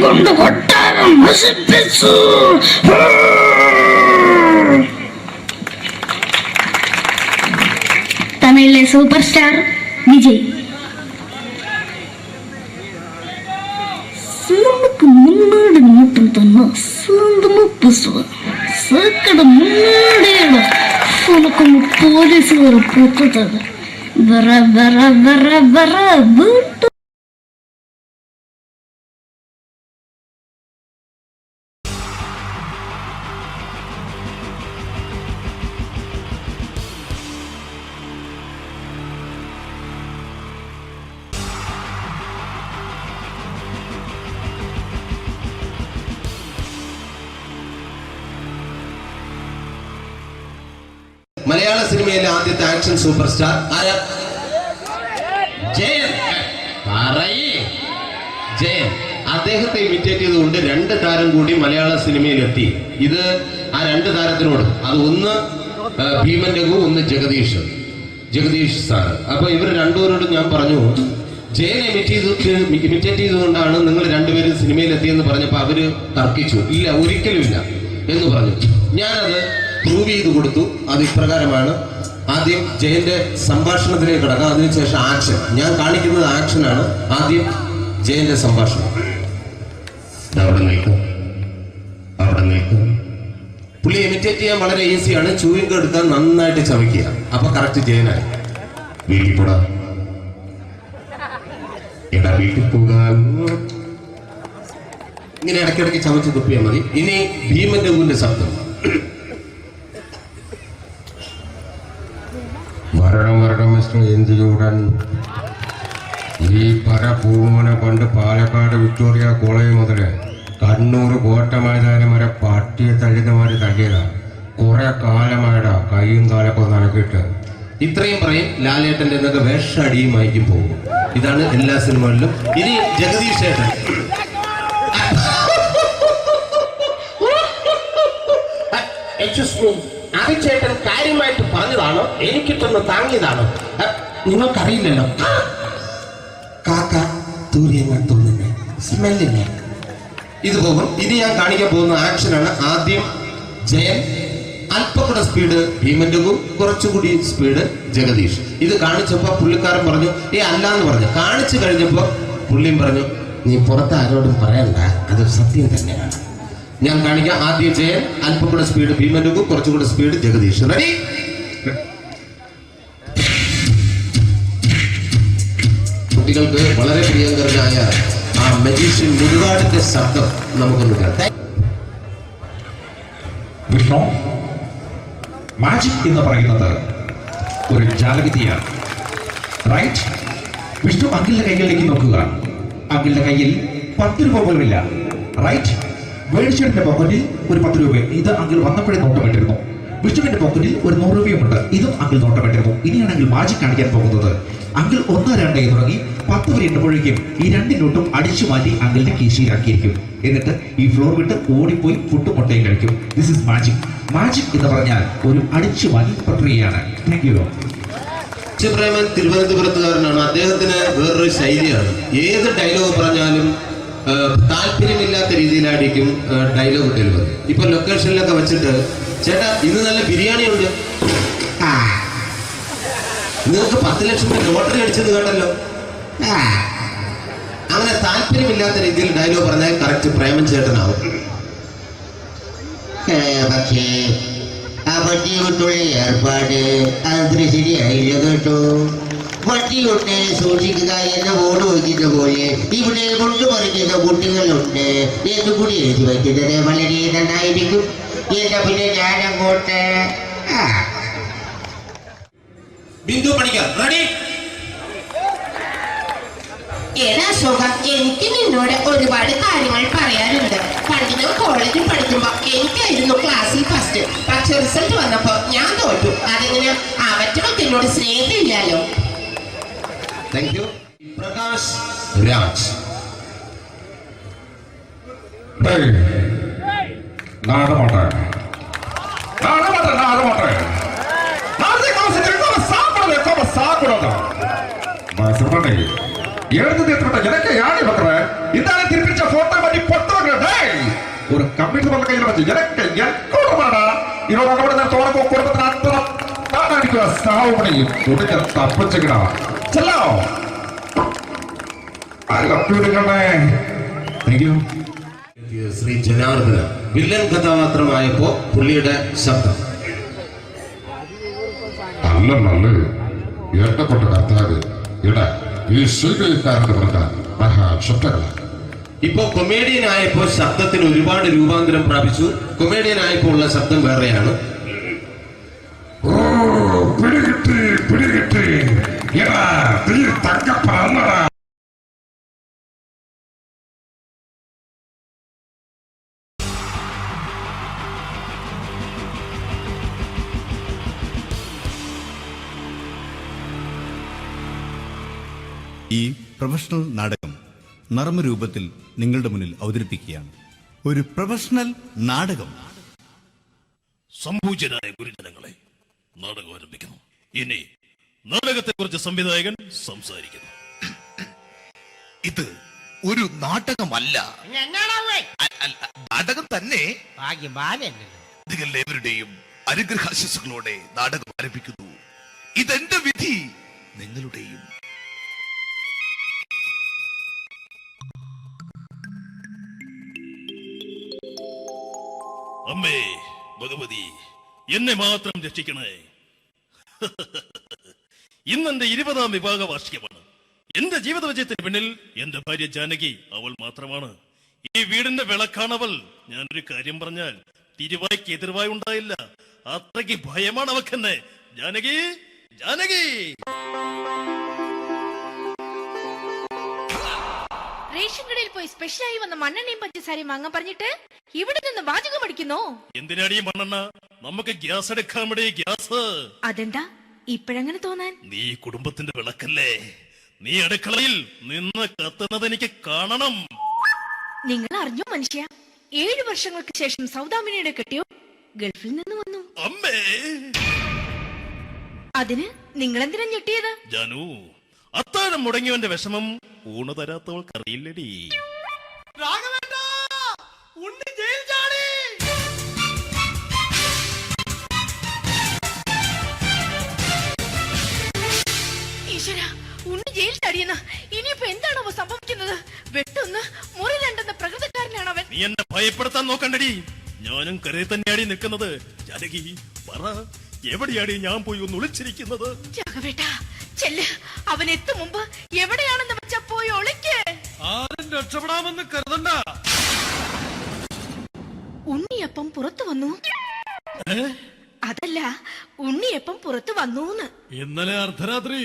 കൊണ്ട് കൊട്ടാരം നശിപ്പിച്ചു. തമിഴിലെ സൂപ്പർ സ്റ്റാർ വിജയ്. നമുക്ക് മുന്നോട്ട് നോട്ടം തന്നെ സ്വന്തമോ പുസ്തകം സക്കട മുന്നോടിയാണ്. നമുക്കൊന്ന് പോലീസുകാർ പൊത്തത് വറ വറ വറ വറ വീട്ടു. മലയാള സിനിമയിലെ ആദ്യത്തെ ആക്ഷൻ സൂപ്പർ സ്റ്റാർ ആരാ? ജയൻ. ജയൻ. അദ്ദേഹത്തെ ഇമിറ്റേറ്റ് ചെയ്തുകൊണ്ട് 2 താരം കൂടി മലയാള സിനിമയിലെത്തി. ഇത് ആ 2 താരത്തിനോട്, അത് ഒന്ന് ഭീമൻ രഘു, ഒന്ന് ജഗദീഷ് സാറ്. അപ്പൊ ഇവർ രണ്ടുപേരോടും ഞാൻ പറഞ്ഞു, ജയനെ ഇമിറ്റേറ്റ് ചെയ്തുകൊണ്ടാണ് നിങ്ങൾ രണ്ടുപേരും സിനിമയിലെത്തിയെന്ന് പറഞ്ഞപ്പോൾ അവര് തർക്കിച്ചു. ഇല്ല, ഒരിക്കലും ഇല്ല എന്ന് പറഞ്ഞു. ഞാനത് പ്രൂവ് ചെയ്ത് കൊടുത്തു. അത് ഇപ്രകാരമാണ്. ആദ്യം ജയന്റെ സംഭാഷണത്തിലേക്ക് കിടക്കാം, അതിനുശേഷം ആക്ഷൻ. ഞാൻ കാണിക്കുന്നത് ആക്ഷനാണ്. ആദ്യം ജയന്റെ സംഭാഷണം. അവിടെ നിൽക്കും. പുള്ളി ഇമിറ്റേറ്റ് ചെയ്യാൻ വളരെ ഈസിയാണ്. ചൂയിങ് എടുക്കാൻ നന്നായിട്ട് ചവയ്ക്കുക. അപ്പൊ കറക്റ്റ് ജയനായി. വീട്ടിൽ പോടാ, എടാ വീട്ടിൽ പോകാൻ. ഇങ്ങനെ ഇടയ്ക്കിടയ്ക്ക് ചവച്ച് തുപ്പിയാൽ മതി. ഇനി ഭീമൻ രഘുവിന്റെ ശബ്ദം. വരണം മിസ്റ്റർ എന്ത് ചൂടൻ. ഈ പൂമോനെ കൊണ്ട് പാലക്കാട് വിക്ടോറിയ കോളേജ് മുതല് കണ്ണൂർ കോട്ട മൈതാനം വരെ പട്ടിയെ തള്ളുന്നമാര് തള്ളിയതാ. കുറെ കാലമായടാ കൈയും കാലൊക്കെ നനക്കിട്ട്. ഇത്രയും പറയും. ലാലേട്ടന്റെ എന്നൊക്കെ വേഷടിയുമായിരിക്കും പോകും. ഇതാണ് എല്ലാ സിനിമകളിലും. ഇനി ജഗദീഷ് ഏട്ടൻ. ചേട്ടൻ കാര്യമായിട്ട് പറഞ്ഞതാണോ എനിക്കിട്ടൊന്ന് താങ്ങിയതാണോ? നിങ്ങൾക്കറിയില്ലല്ലോ. കാക്ക തൂര്യങ്ങൾ തോന്നുന്നേ, സ്മെല്ലില്ലേ? ഇത് പോകും. ഇനി ഞാൻ കാണിക്കാൻ പോകുന്ന ആക്ഷനാണ്. ആദ്യം ജയൻ, അല്പം കൂടെ സ്പീഡ് ഭീമൻ രഘു, കുറച്ചുകൂടി സ്പീഡ് ജഗദീഷ്. ഇത് കാണിച്ചപ്പോ പുള്ളിക്കാരൻ പറഞ്ഞു അല്ലാന്ന് പറഞ്ഞു. കാണിച്ചു കഴിഞ്ഞപ്പോ പുള്ളിയും പറഞ്ഞു നീ പുറത്ത് ആരോടും പറയണ്ട, അത് സത്യം തന്നെയാണ്. ഞാൻ കാണിക്കാം. ആദ്യം ജയൻ, അല്പം കൂടെ സ്പീഡ് ഭീമൻ രഘു, കുറച്ചുകൂടെ സ്പീഡ് ജഗദീഷ്. റെഡി? കുട്ടികൾക്ക് വളരെ പ്രിയങ്കരനായ ആ മജീഷ്യൻ മുരുകാടിന്റെ ശബ്ദം നമുക്കൊന്ന് കേൾക്കാം. വിഷ്ണു, മാജിക് എന്ന് പറയുന്നത് ഒരു ജാലവിദ്യയാണ്. റൈറ്റ്? വിഷ്ണു അങ്കിളിന്റെ കൈകളിലേക്ക് നോക്കുക. അങ്കിളിന്റെ കയ്യിൽ 10 രൂപ പോലുമില്ല. റൈറ്റ്? വേണിച്ചേട്ടന്റെ പോക്കറ്റിൽ ഒരു 10 രൂപ. ഇത് അങ്കിൾ വന്നപ്പോഴേ നോട്ടമിട്ടിരുന്നു. വിഷ്ണുവിന്റെ പോക്കറ്റിൽ ഒരു 100 രൂപയുമുണ്ട്. ഇതും അങ്കിൾ നോട്ടമിട്ടിരുന്നു. ഇനിയാണെങ്കിൽ മാജിക് കാണിക്കാൻ പോകുന്നത്. അങ്കിൾ 1, 2 തുടങ്ങി 10 വരെ എണ്ണുമ്പോഴേക്കും ഈ 2 നോട്ടും അടിച്ചു മാറ്റി അങ്കിളിന്റെ കീശയിലാക്കിയിരിക്കും. എന്നിട്ട് ഈ ഫ്ലോർ വിട്ട് ഓടിപ്പോയി പുട്ടും മുട്ടയും കഴിക്കും. This is magic. മാജിക് എന്ന് പറഞ്ഞാൽ ഒരു അടിച്ചു മാറ്റി പ്രക്രിയയാണ്. Thank you. പ്രേമൻ തിരുവനന്തപുരത്തുകാരനാണ്. അദ്ദേഹത്തിന് വേറൊരു ശൈലിയാണ്. ഏത് ഡയലോഗ് പറഞ്ഞാലും താല്പര്യമില്ലാത്ത രീതിയിലായിരിക്കും ഡയലോഗ് ഡെലിവറി. ഇപ്പൊ ലൊക്കേഷനിലൊക്കെ വെച്ചിട്ട് ചേട്ടാ ഇന്ന് നല്ല ബിരിയാണി ഉണ്ട്, നിങ്ങൾക്ക് 10 ലക്ഷം ലോട്ടറി അടിച്ചെന്ന് കേട്ടല്ലോ. അങ്ങനെ താല്പര്യമില്ലാത്ത രീതിയിൽ ഡയലോഗ് പറഞ്ഞാൽ കറക്റ്റ് പ്രേമൻ ചേട്ടനാവും. പക്ഷേ ആ വണ്ടി കൊണ്ടുള്ള ഏർപ്പാട് അത്ര ശരിയായില്ല കേട്ടോ. വണ്ടി കൊണ്ട് സൂക്ഷിക്കുക എന്ന ബോർഡ് വയ്ക്കുന്ന പോലെ ഇവിടെ കൊണ്ടുമറിക്കുന്ന കുട്ടികളുണ്ട് എന്ന് കൂടി എഴുതി വയ്ക്കുന്നത് വളരെ നന്നായിരിക്കും. എന്നാ പിന്നെ ഞാൻ അങ്ങോട്ട് ബിന്ദു പണിക്കർ. റെഡി? ഏതാ അശോക, എനിക്ക് നിന്നോട് ഒരുപാട് കാര്യങ്ങൾ പറയാനുണ്ട്. പണ്ട് ഞാൻ കോളേജിൽ പഠിക്കുമ്പോ എനിക്കായിരുന്നു ക്ലാസ്സിൽ ഫസ്റ്റ്. പക്ഷെ റിസൾട്ട് വന്നപ്പോ ഞാൻ തോറ്റു. അതെങ്ങനെ അവറ്റൊക്കെ എന്നോട് സ്നേഹമില്ലല്ലോ. Thank you. പ്രകാശ് രാജ്. ஒரு கம்ப்யூட்டர் பண்ண கையில் வச்சு எனக்கு என்கூடமாடா இதோட கூட தோட குடும்பത്തിന് അത്ര സാവ് പണിയും ഒടുക്ക തപ്പിച്ചെടാ ചെല്ലോ ശ്രീ ജനാർദ്ദന വില്ലൻ കഥാപാത്രമായപ്പോ പുള്ളിയുടെ ശബ്ദം. നല്ല നല്ല ഏട്ടപ്പെട്ട കർത്താവ് ഇടാ ഈ സ്വീകരിക്കാരെന്ന് പറഞ്ഞാൽ മഹാശബ്ദങ്ങള. ഇപ്പോ കൊമേഡിയൻ ആയപ്പോ ശബ്ദത്തിന് ഒരുപാട് രൂപാന്തരം പ്രാപിച്ചു. കൊമേഡിയൻ ആയപ്പോ ഉള്ള ശബ്ദം വേറെയാണ്. ഓ പിടികിട്ടി പിടികിട്ടി എടാ തീ തങ്കപ്പറന്നടാ. ഈ പ്രൊഫഷണൽ നാടകം നർമ്മരൂപത്തിൽ നിങ്ങളുടെ മുന്നിൽ അവതരിപ്പിക്കുകയാണ്. ഒരു പ്രൊഫഷണൽ നാടകം. സംപൂജ്യരായ ഗുരുജനങ്ങളെ, നാടകം ആരംഭിക്കുന്നു. ഇനി നാടകത്തെക്കുറിച്ച് സംവിധായകൻ സംസാരിക്കുന്നു. ഇത് ഒരു നാടകമല്ല, നാടകം തന്നെ. നിങ്ങളെവരുടെയും അനുഗ്രഹാശിസുകളോടെ നാടകം ആരംഭിക്കുന്നു. ഇതെന്റെ വിധി, നിങ്ങളുടെയും. അമ്മേ ഭഗവതി, എന്നെ മാത്രം രക്ഷിക്കണേ. ഇന്നെന്റെ 20ാം വിവാഹ വാർഷികമാണ്. എന്റെ ജീവിത വിജയത്തിന് പിന്നിൽ എന്റെ ഭാര്യ ജാനകി അവൾ മാത്രമാണ്. ഈ വീടിന്റെ വിളക്കാണവൾ. ഞാനൊരു കാര്യം പറഞ്ഞാൽ തിരുവായ്ക്ക് എതിർവായി ഉണ്ടായില്ല. അത്രയ്ക്ക് ഭയമാണ് അവക്കെന്നെ. ജാനകി, ജാനകി. റേഷൻ കടയിൽ പോയി സ്പെഷ്യലായി വന്ന മണ്ണെണ്ണയും പഞ്ചസാരയും വാങ്ങാൻ പറഞ്ഞിട്ട് ഇവിടെ നിന്ന് വാചകം അടിക്കുന്നോ? എന്തിനാടി മണ്ണെണ്ണ? നമുക്ക് ഗ്യാസ് എടുക്കാൻ വേണ്ടി ഗ്യാസ്. അതെന്താ ഇപ്പോഴങ്ങനെ തോന്നാൻ? നീ കുടുംബത്തിന്റെ വിളക്കല്ലേ. നീ അടുക്കളയിൽ നിന്ന് കത്തുന്നത് എനിക്ക് കാണണം. നിങ്ങൾ അറിഞ്ഞോ മനുഷ്യ, 7 വർഷങ്ങൾക്ക് ശേഷം സൗദാമിനിയുടെ കെട്ടിയോ ഗൾഫിൽ നിന്ന് വന്നു. അമ്മേ, അതിന് നിങ്ങൾ എന്തിനാ ഞെട്ടിയത്? ജാനു, അത്താഴം മുടങ്ങിയവന്റെ വിഷമം ഊണ് തരാത്തവൾക്കറിയില്ലടി. ഈശ്വരാ, ഉണ്ണി ജയിൽ ചാടിയെന്ന്. ഇനിയിപ്പോ എന്താണോ സംഭവിക്കുന്നത്? വെട്ടൊന്ന് മുറി രണ്ടെന്ന പ്രകൃതക്കാരനാണ് അവൻ. നീ എന്നെ ഭയപ്പെടുത്താൻ നോക്കണ്ടടി. ഞാനും കരയിൽ തന്നെയാടി നിൽക്കുന്നത്. ജാനകി, പറ, എവിടെയാടി ഞാൻ പോയി ഒന്ന് ഒളിച്ചിരിക്കുന്നത്? രാഘവേട്ടാ, ചെല്ല്. അവൻ എത്തും മുമ്പ് എവിടെയാണെന്ന് വെച്ചാ പോയി ഒളിക്ക്. ആരും രക്ഷപ്പെടാമെന്ന് കരുതണ്ട. ഉണ്ണിയപ്പം പുറത്തു വന്നു. അതല്ല, ഉണ്ണിയപ്പം പുറത്തു വന്നൂന്ന്. ഇന്നലെ അർദ്ധരാത്രി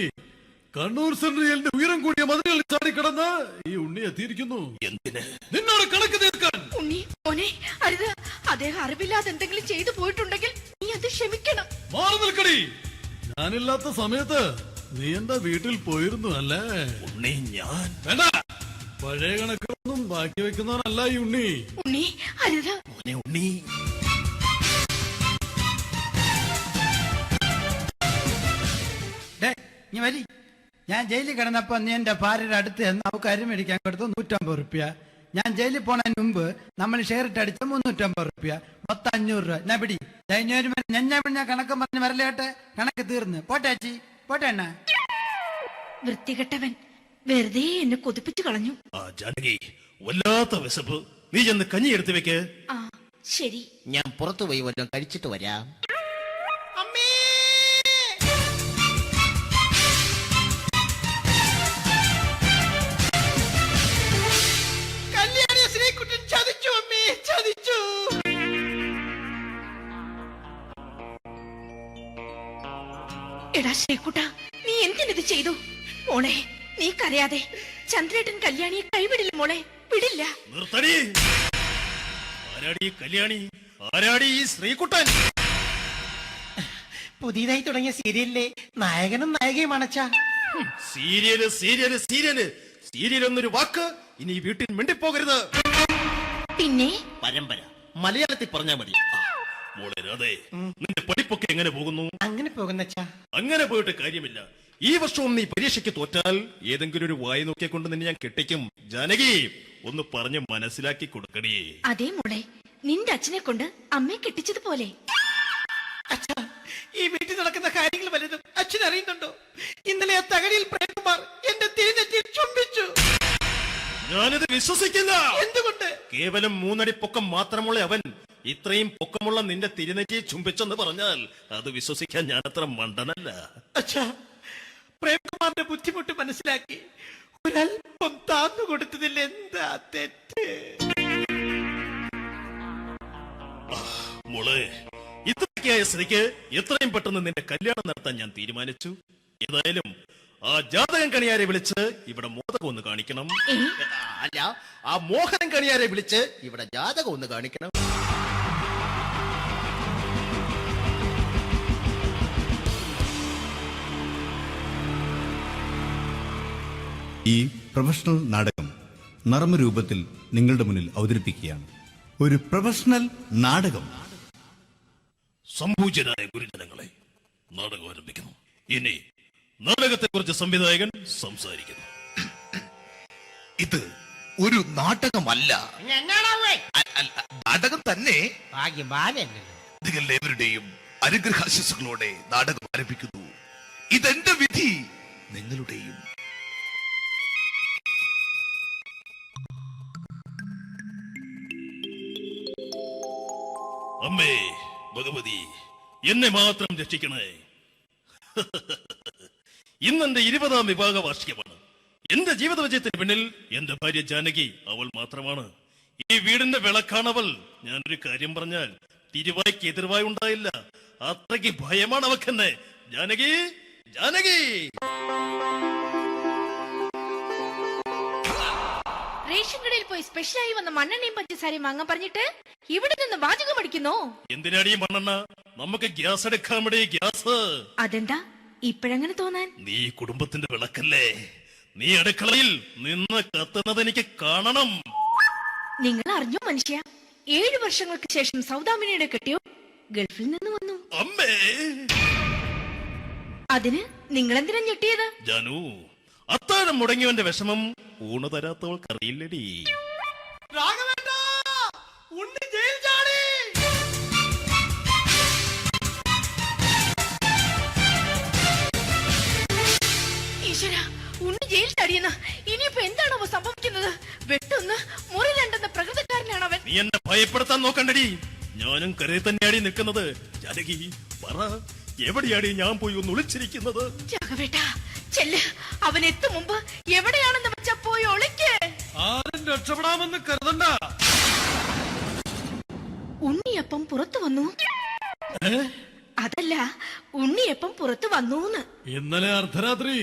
കണ്ണൂർ സെൻട്രലിന്റെ ഉയരം കൂടിയ മതിലുകളിൽ ചാടിക്കിടന്ന് ഈ ഉണ്ണി എത്തിയിരിക്കുന്നു. എന്തിന്? നിന്നോട് കണക്ക് തീർക്കാൻ. ഉണ്ണി മോനെ, അരുത്. അദ്ദേഹം അറിവില്ലാതെ എന്തെങ്കിലും ചെയ്തു പോയിട്ടുണ്ടെങ്കിൽ നീ അത് ക്ഷമിക്കണം. മാറി നിൽക്കടി. ഞാനില്ലാത്ത സമയത്ത് നീ എന്റെ വീട്ടിൽ പോയിരുന്നു അല്ലേ? ഉണ്ണി, ഞാൻ വേണ്ട. പഴയ കണക്കൊന്നും ബാക്കി വെക്കുന്നവനല്ല ഈ ഉണ്ണി. ഉണ്ണി, അരുത്. ഉണ്ണി, നീ വരി. ഞാൻ ജയിലിൽ കിടന്നപ്പോ നീ എന്റെ ഭാര്യയുടെ അടുത്ത് എന്ന് അവൾക്ക് അരി മേടിക്കാൻ കൊടുത്തു 150 റുപ്യ. ഞാൻ ജയിലിൽ പോണതിന് മുമ്പ് നമ്മൾ ഷെയർ ഇട്ട് അടിച്ച 350 റുപ്യ, മൊത്തം 500 രൂപ. ഞാൻ പിടി. ഞാൻ കണക്ക് പറഞ്ഞ് വരലേട്ടെ. കണക്ക് തീർന്ന്. പോട്ടെ അച്ചി, പോട്ടെ അണ്ണ. വൃത്തികെട്ടവൻ വെറുതെ എന്നെ കൊതിപ്പിച്ചു കളഞ്ഞു. ആ ജാനകി, വല്ലാത്ത വിശപ്പ്. നീ ചെന്ന് കഞ്ഞി എടുത്തു വെക്ക്. ആ ശരി. ഞാൻ പുറത്തു പോയി വല്ലതും കഴിച്ചിട്ട് വരാം. ചതിച്ചു അമ്മേ, ചതിച്ചു. എടാ ശ്രീകുട്ട, നീ എന്തിനത് ചെയ്തു? മോളെ, നീ കരയാതെ. ചന്ദ്രേട്ടൻ കല്യാണിയെ കൈവിടില്ല മോളെ, വിടില്ല. നിർത്തടി. ആരാടി കല്യാണി? ആരാടി ഈ ശ്രീകുട്ടൻ? പുതിയതായി തുടങ്ങിയ സീരിയലിലെ നായകനും നായികയും അണച്ച. സീരിയല് സീരിയല് സീരിയല് സീരിയൽ എന്നൊരു വാക്ക് ഇനി വീട്ടിൽ മിണ്ടിപ്പോകരുത്. പിന്നെ പരമ്പര മലയാളത്തിൽ പറഞ്ഞാൽ മതി. മോളെ രാധേ, നിന്റെ പഠിപ്പൊക്കെ എങ്ങനെ പോകുന്നു? അങ്ങനെ പോകുന്ന അങ്ങനെ പോയിട്ട് കാര്യമില്ല. ഈ വർഷവും നീ പരീക്ഷയ്ക്ക് തോറ്റാൽ ഏതെങ്കിലും ഒരു വായി നോക്കിക്കൊണ്ട് നിന്നെ ഞാൻ കെട്ടിക്കും. ജാനകി, ഒന്ന് പറഞ്ഞ് മനസ്സിലാക്കി കൊടുക്കണേ. അതേ മോളെ, നിന്റെ അച്ഛനെ കൊണ്ട് അമ്മയെ കെട്ടിച്ചതുപോലെ. ഈ വീട്ടിൽ നടക്കുന്ന കാര്യങ്ങൾ വലുതും അച്ഛൻ അറിയുന്നുണ്ടോ? ഇന്നലെ ആ തകഴിയിൽ പ്രേംകുമാർ എന്റെ തിരുനെറ്റിയിൽ ചുംബിച്ചു. ഞാനിത് വിശ്വസിക്കില്ല. എന്തുകൊണ്ട്? കേവലം 3 അടി പൊക്കം മാത്രമുള്ള അവൻ ഇത്രയും പൊക്കമുള്ള നിന്റെ തിരുനെറ്റിയെ ചുംബിച്ചെന്ന് പറഞ്ഞാൽ അത് വിശ്വസിക്കാൻ ഞാൻ അത്ര മണ്ടനല്ല. അച്ഛാ, പ്രേംകുമാറിന്റെ ബുദ്ധിമുട്ട് മനസ്സിലാക്കി ഒരല്പം താന്നു കൊടുത്തതിൽ എന്താ തെറ്റ്? മോളെ, ഇത്രയ്ക്കായ സ്ഥിതിക്ക് എത്രയും പെട്ടെന്ന് നിന്റെ കല്യാണം നടത്താൻ ഞാൻ തീരുമാനിച്ചു. ഏതായാലും ആ ജാതകം കണിയാരെ വിളിച്ച് ഇവിടെ മോദകം ഒന്ന് കാണിക്കണം. അല്ല, ആ മോഹനം കണിയാരെ വിളിച്ച് ഇവിടെ ജാതകം ഒന്ന് കാണിക്കണം. ഈ പ്രൊഫഷണൽ നാടകം നർമ്മരൂപത്തിൽ നിങ്ങളുടെ മുന്നിൽ അവതരിപ്പിക്കുകയാണ്. ഒരു പ്രൊഫഷണൽ നാടകം. സംപൂജ്യരായ ഗുരുജനങ്ങളെ, നാടകം ആരംഭിക്കുന്നു. ഇനി നാടകത്തെക്കുറിച്ച് സംവിധായകൻ സംസാരിക്കുന്നു. ഇത് ഒരു നാടകമല്ല, നാടകം തന്നെ. നിങ്ങളേവരുടെയും അനുഗ്രഹാശിസുകളോടെ നാടകം ആരംഭിക്കുന്നു. ഇതെന്റെ വിധി, നിങ്ങളുടെയും. അമ്മേ ഭഗവതി, എന്നെ മാത്രം രക്ഷിക്കണേ. ഇന്നെന്റെ 20ാം വിവാഹ വാർഷികമാണ്. എന്റെ ജീവിത വിജയത്തിന് പിന്നിൽ എന്റെ ഭാര്യ ജാനകി അവൾ മാത്രമാണ്. ഈ വീടിന്റെ വിളക്കാണവൾ. ഞാനൊരു കാര്യം പറഞ്ഞാൽ തിരുവായ്ക്ക് എതിർവായി ഉണ്ടായില്ല. അത്രയ്ക്ക് ഭയമാണ് അവക്കെന്നെ. ജാനകി, ജാനകി. റേഷൻ കടയിൽ പോയി സ്പെഷ്യലായി വന്ന മണ്ണെണ്ണയും പഞ്ചസാരയും വാങ്ങാൻ പറഞ്ഞിട്ട് ഇവിടെ നിന്ന് വാചകം അടിക്കുന്നോ? എന്തിനാടി മണ്ണെണ്ണ? നമുക്ക് ഗ്യാസ് എടുക്കാൻ വേണ്ടി ഗ്യാസ്. അതെന്താ ഇപ്പോഴങ്ങനെ തോന്നാൻ? നീ കുടുംബത്തിന്റെ വിളക്കല്ലേ. നീ അടുക്കളയിൽ നിന്ന് കത്തുന്നത് എനിക്ക് കാണണം. നിങ്ങൾ അറിഞ്ഞോ മനുഷ്യ, 7 വർഷങ്ങൾക്ക് ശേഷം സൗദാമിനിയുടെ കെട്ടിയോ ഗൾഫിൽ നിന്ന് വന്നു. അമ്മേ, അതിന് നിങ്ങൾ എന്തിനാ ഞെട്ടിയത്? ജാനു, അത്താഴം മുടങ്ങിയവന്റെ വിഷമം ഊണ് തരാത്തവൾക്കറിയില്ലടി. ഈശ്വരാ, ഉണ്ണി ജയിൽ ചാടിയെന്ന്. ഇനിയിപ്പോ എന്താണോ സംഭവിക്കുന്നത്? വെട്ടൊന്ന് മുറി രണ്ടെന്ന പ്രകൃതക്കാരനാണ് അവൻ. നീ എന്നെ ഭയപ്പെടുത്താൻ നോക്കണ്ടടി. ഞാനും കരയിൽ തന്നെയാടി നിൽക്കുന്നത്. ജാനകി, പറ, എവിടെയാടി ഞാൻ പോയി ഒന്ന് ഒളിച്ചിരിക്കുന്നത്? രാഘവേട്ടാ, ചെല്ല്. അവൻ എത്തും മുമ്പ് എവിടെയാണെന്ന് വെച്ചാ പോയി ഒളിക്ക്. ആരും രക്ഷപ്പെടാമെന്ന് കരുതണ്ട. ഉണ്ണിയപ്പം പുറത്തു വന്നു. അതല്ല, ഉണ്ണിയപ്പം പുറത്തു വന്നൂന്ന്. ഇന്നലെ അർദ്ധരാത്രി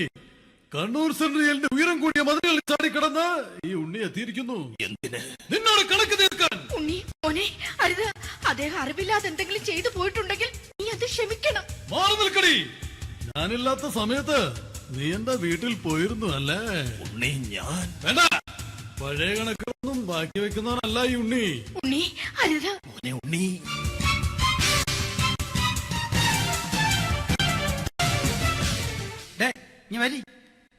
കണ്ണൂർ സെൻട്രലിന്റെ ഉയരം കൂടിയ മതിലുകളിൽ ചാടിക്കിടന്ന് ഈ ഉണ്ണി എത്തിയിരിക്കുന്നു. എന്തിന്? നിന്നോട് കണക്ക് തീർക്കാൻ. ഉണ്ണി മോനെ, അരുത്. അദ്ദേഹം അറിവില്ലാതെ എന്തെങ്കിലും ചെയ്തു പോയിട്ടുണ്ടെങ്കിൽ നീ അത് ക്ഷമിക്കണം. മാറി നിൽക്കടി. ഞാനില്ലാത്ത സമയത്ത് നീ എന്റെ വീട്ടിൽ പോയിരുന്നു അല്ലേ? ഉണ്ണി, ഞാൻ വേണ്ട. പഴയ കണക്കൊന്നും ബാക്കി വെക്കുന്നവനല്ല ഈ ഉണ്ണി. ഉണ്ണി, അരുത്. ഉണ്ണി, നീ വരി.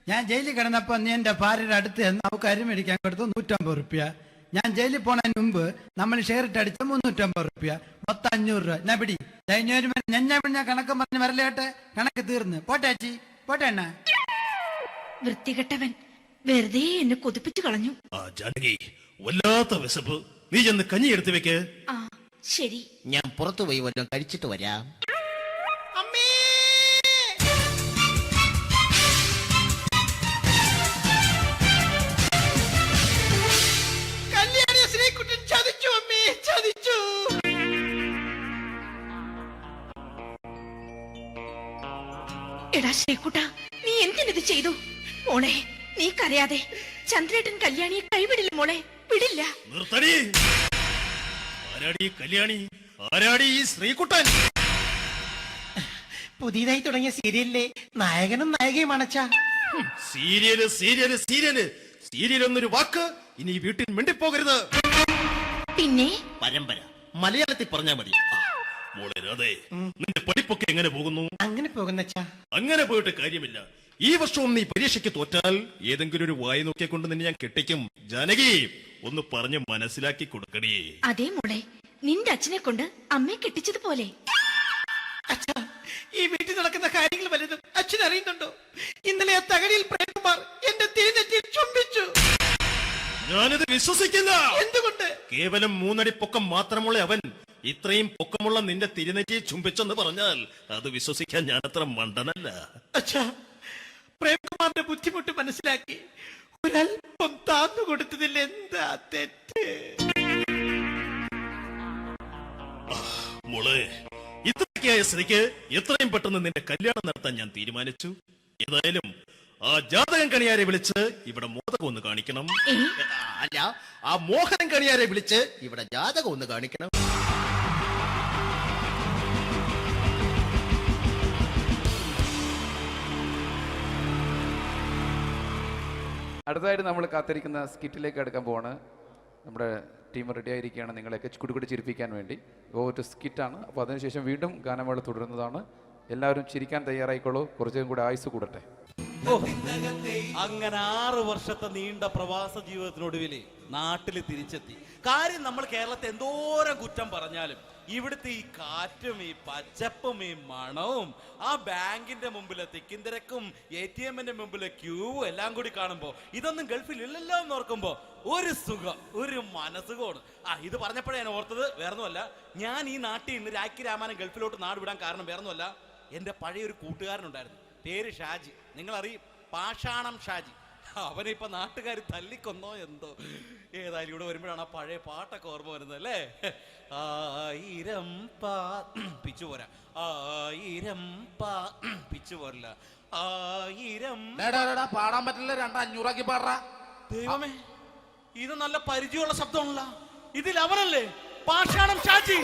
ഞാൻ ജയിലിൽ കിടന്നപ്പോ നീ എന്റെ ഭാര്യയുടെ അടുത്ത് നമുക്ക് അരി മേടിക്കാൻ കൊടുത്തു 150 റുപ്യ. ഞാൻ ജയിലിൽ പോണതിന് മുമ്പ് നമ്മൾ ഷെയർ ഇട്ട് അടിച്ച 350 റുപ്യ, മൊത്തം 500 രൂപ. ഞാൻ പിടി. ഞാൻ കണക്ക് പറഞ്ഞ് വരലേട്ടെ. കണക്ക് തീർന്ന്. പോട്ടെ അച്ചി, പോട്ടെ അണ്ണ. വൃത്തികെട്ടവൻ വെറുതെ എന്നെ കൊതിപ്പിച്ചു കളഞ്ഞു. ആ ജാനകി, വല്ലാത്ത വിശപ്പ്. നീ ചെന്ന് കഞ്ഞി എടുത്തു വെക്ക്. ആ ശരി. ഞാൻ പുറത്തു പോയി വല്ലതും കഴിച്ചിട്ട് വരാം. ചതിച്ചു അമ്മേ, ചതിച്ചു. എടാ ശ്രീകുട്ട, നീ എന്തിനത് ചെയ്തു? മോളെ, നീ കരയാതെ. ചന്ദ്രേട്ടൻ കല്യാണിയെ കൈവിടില്ല മോളെ, വിടില്ല. നിർത്തടി. ആരാടി കല്യാണി? ആരാടി ഈ ശ്രീകുട്ടൻ? പുതിയതായി തുടങ്ങിയ സീരിയലിലെ നായകനും നായികയും അണച്ച. സീരിയല് സീരിയല് സീരിയല് സീരിയൽ എന്നൊരു വാക്ക് ഇനി വീട്ടിൽ മിണ്ടിപ്പോകരുത്. പിന്നെ പരമ്പര മലയാളത്തിൽ പറഞ്ഞാ മതി. മോളെ രാധേ, നിന്റെ പഠിപ്പൊക്കെ എങ്ങനെ പോകുന്നു? അങ്ങനെ പോകുന്ന അങ്ങനെ പോയിട്ട് കാര്യമില്ല. ഈ വർഷവും നീ പരീക്ഷയ്ക്ക് തോറ്റാൽ ഏതെങ്കിലും ഒരു വായി നോക്കിക്കൊണ്ട് നിന്നെ ഞാൻ കെട്ടിക്കും. ജാനകി, ഒന്ന് പറഞ്ഞ് മനസ്സിലാക്കി കൊടുക്കണേ. അതേ മോളെ, നിന്റെ അച്ഛനെ കൊണ്ട് അമ്മയെ കെട്ടിച്ചതുപോലെ. ഈ വീട്ടിൽ നടക്കുന്ന കാര്യങ്ങൾ വലുതും അച്ഛൻ അറിയുന്നുണ്ടോ? ഇന്നലെ ആ തകഴിയിൽ പ്രേംകുമാർ എന്റെ തിരുനെറ്റിയിൽ ചുംബിച്ചു. ഞാനിത് വിശ്വസിക്കില്ല. എന്തുകൊണ്ട്? കേവലം 3 അടി പൊക്കം മാത്രമുള്ള അവൻ ഇത്രയും പൊക്കമുള്ള നിന്റെ തിരുനെറ്റിയെ ചുംബിച്ചെന്ന് പറഞ്ഞാൽ അത് വിശ്വസിക്കാൻ ഞാൻ അത്ര മണ്ടനല്ല. അച്ഛാ, പ്രേംകുമാറിന്റെ ബുദ്ധിമുട്ട് മനസ്സിലാക്കി ഒരല്പം താന്നു കൊടുത്തതിൽ എന്താ തെറ്റ്? മോളെ, ഇത്രയ്ക്കായ സ്ഥിതിക്ക് എത്രയും പെട്ടെന്ന് നിന്റെ കല്യാണം നടത്താൻ ഞാൻ തീരുമാനിച്ചു. ഏതായാലും ആ ജാതകം കണിയാരെ വിളിച്ച് ഇവിടെ മോദകം ഒന്ന് കാണിക്കണം. അല്ല, ആ മോഹനം കണിയാരെ വിളിച്ച് ഇവിടെ ജാതകം ഒന്ന് കാണിക്കണം. അടുത്തതായിട്ട് നമ്മൾ കാത്തിരിക്കുന്ന സ്കിറ്റിലേക്ക് അടുക്കാൻ പോവാണ്. നമ്മുടെ ടീം റെഡി ആയിരിക്കുകയാണ് നിങ്ങളെയൊക്കെ കുടുകുടി ചിരിപ്പിക്കാൻ വേണ്ടി. ഒരു സ്കിറ്റാണ്. അപ്പോൾ അതിനുശേഷം വീണ്ടും ഗാനമേള തുടരുന്നതാണ്. എല്ലാവരും ചിരിക്കാൻ തയ്യാറായിക്കോളൂ. കുറച്ചും കൂടി ആയുസ് കൂടട്ടെ. അങ്ങനെ 6 വർഷത്തെ നീണ്ട പ്രവാസ ജീവിതത്തിനൊടുവിൽ നാട്ടിൽ തിരിച്ചെത്തി. കാര്യം നമ്മൾ കേരളത്തെ എന്തോരം കുറ്റം പറഞ്ഞാലും ഇവിടുത്തെ ഈ കാറ്റും ഈ പച്ചപ്പും ഈ മണവും ആ ബാങ്കിന്റെ മുമ്പിലെ തിക്കും തിരക്കും ATM-ന്റെ മുമ്പിലെ ക്യൂവും എല്ലാം കൂടി കാണുമ്പോൾ ഇതൊന്നും ഗൾഫിൽ ഇല്ലല്ലോ എന്ന് ഓർക്കുമ്പോൾ ഒരു സുഖം, ഒരു മനസുഖമാണ്. ഇത് പറഞ്ഞപ്പോഴേ ഞാൻ ഓർത്തത് വേറൊന്നുമല്ല, ഞാൻ ഈ നാട്ടിൽ നിന്ന് രാഖി രാമാനം ഗൾഫിലോട്ട് നാട് വിടാൻ കാരണം വേറൊന്നുമല്ല, എൻ്റെ പഴയൊരു കൂട്ടുകാരനുണ്ടായിരുന്നു, പേര് ഷാജി. നിങ്ങളറിയും, പാഷാണം ഷാജി. അവനിപ്പോ നാട്ടുകാർ തല്ലിക്കൊന്നോ എന്തോ. ഏതായാലും ഇവിടെ വരുമ്പോഴാണ് ആ പഴയ പാട്ടൊക്കെ ഓർമ്മ വരുന്നത് അല്ലേ. 1000 പിച്ചു പോരാ, 1000 പിച്ചു പോരില്ല, 1000 പാടാൻ പറ്റില്ല, 200 പാടാ. ദൈവമേ, ഇത് നല്ല പരിചയമുള്ള ശബ്ദമാണല്ലോ. ഇതിൽ അവനല്ലേ പാഷാണം ഷാജി?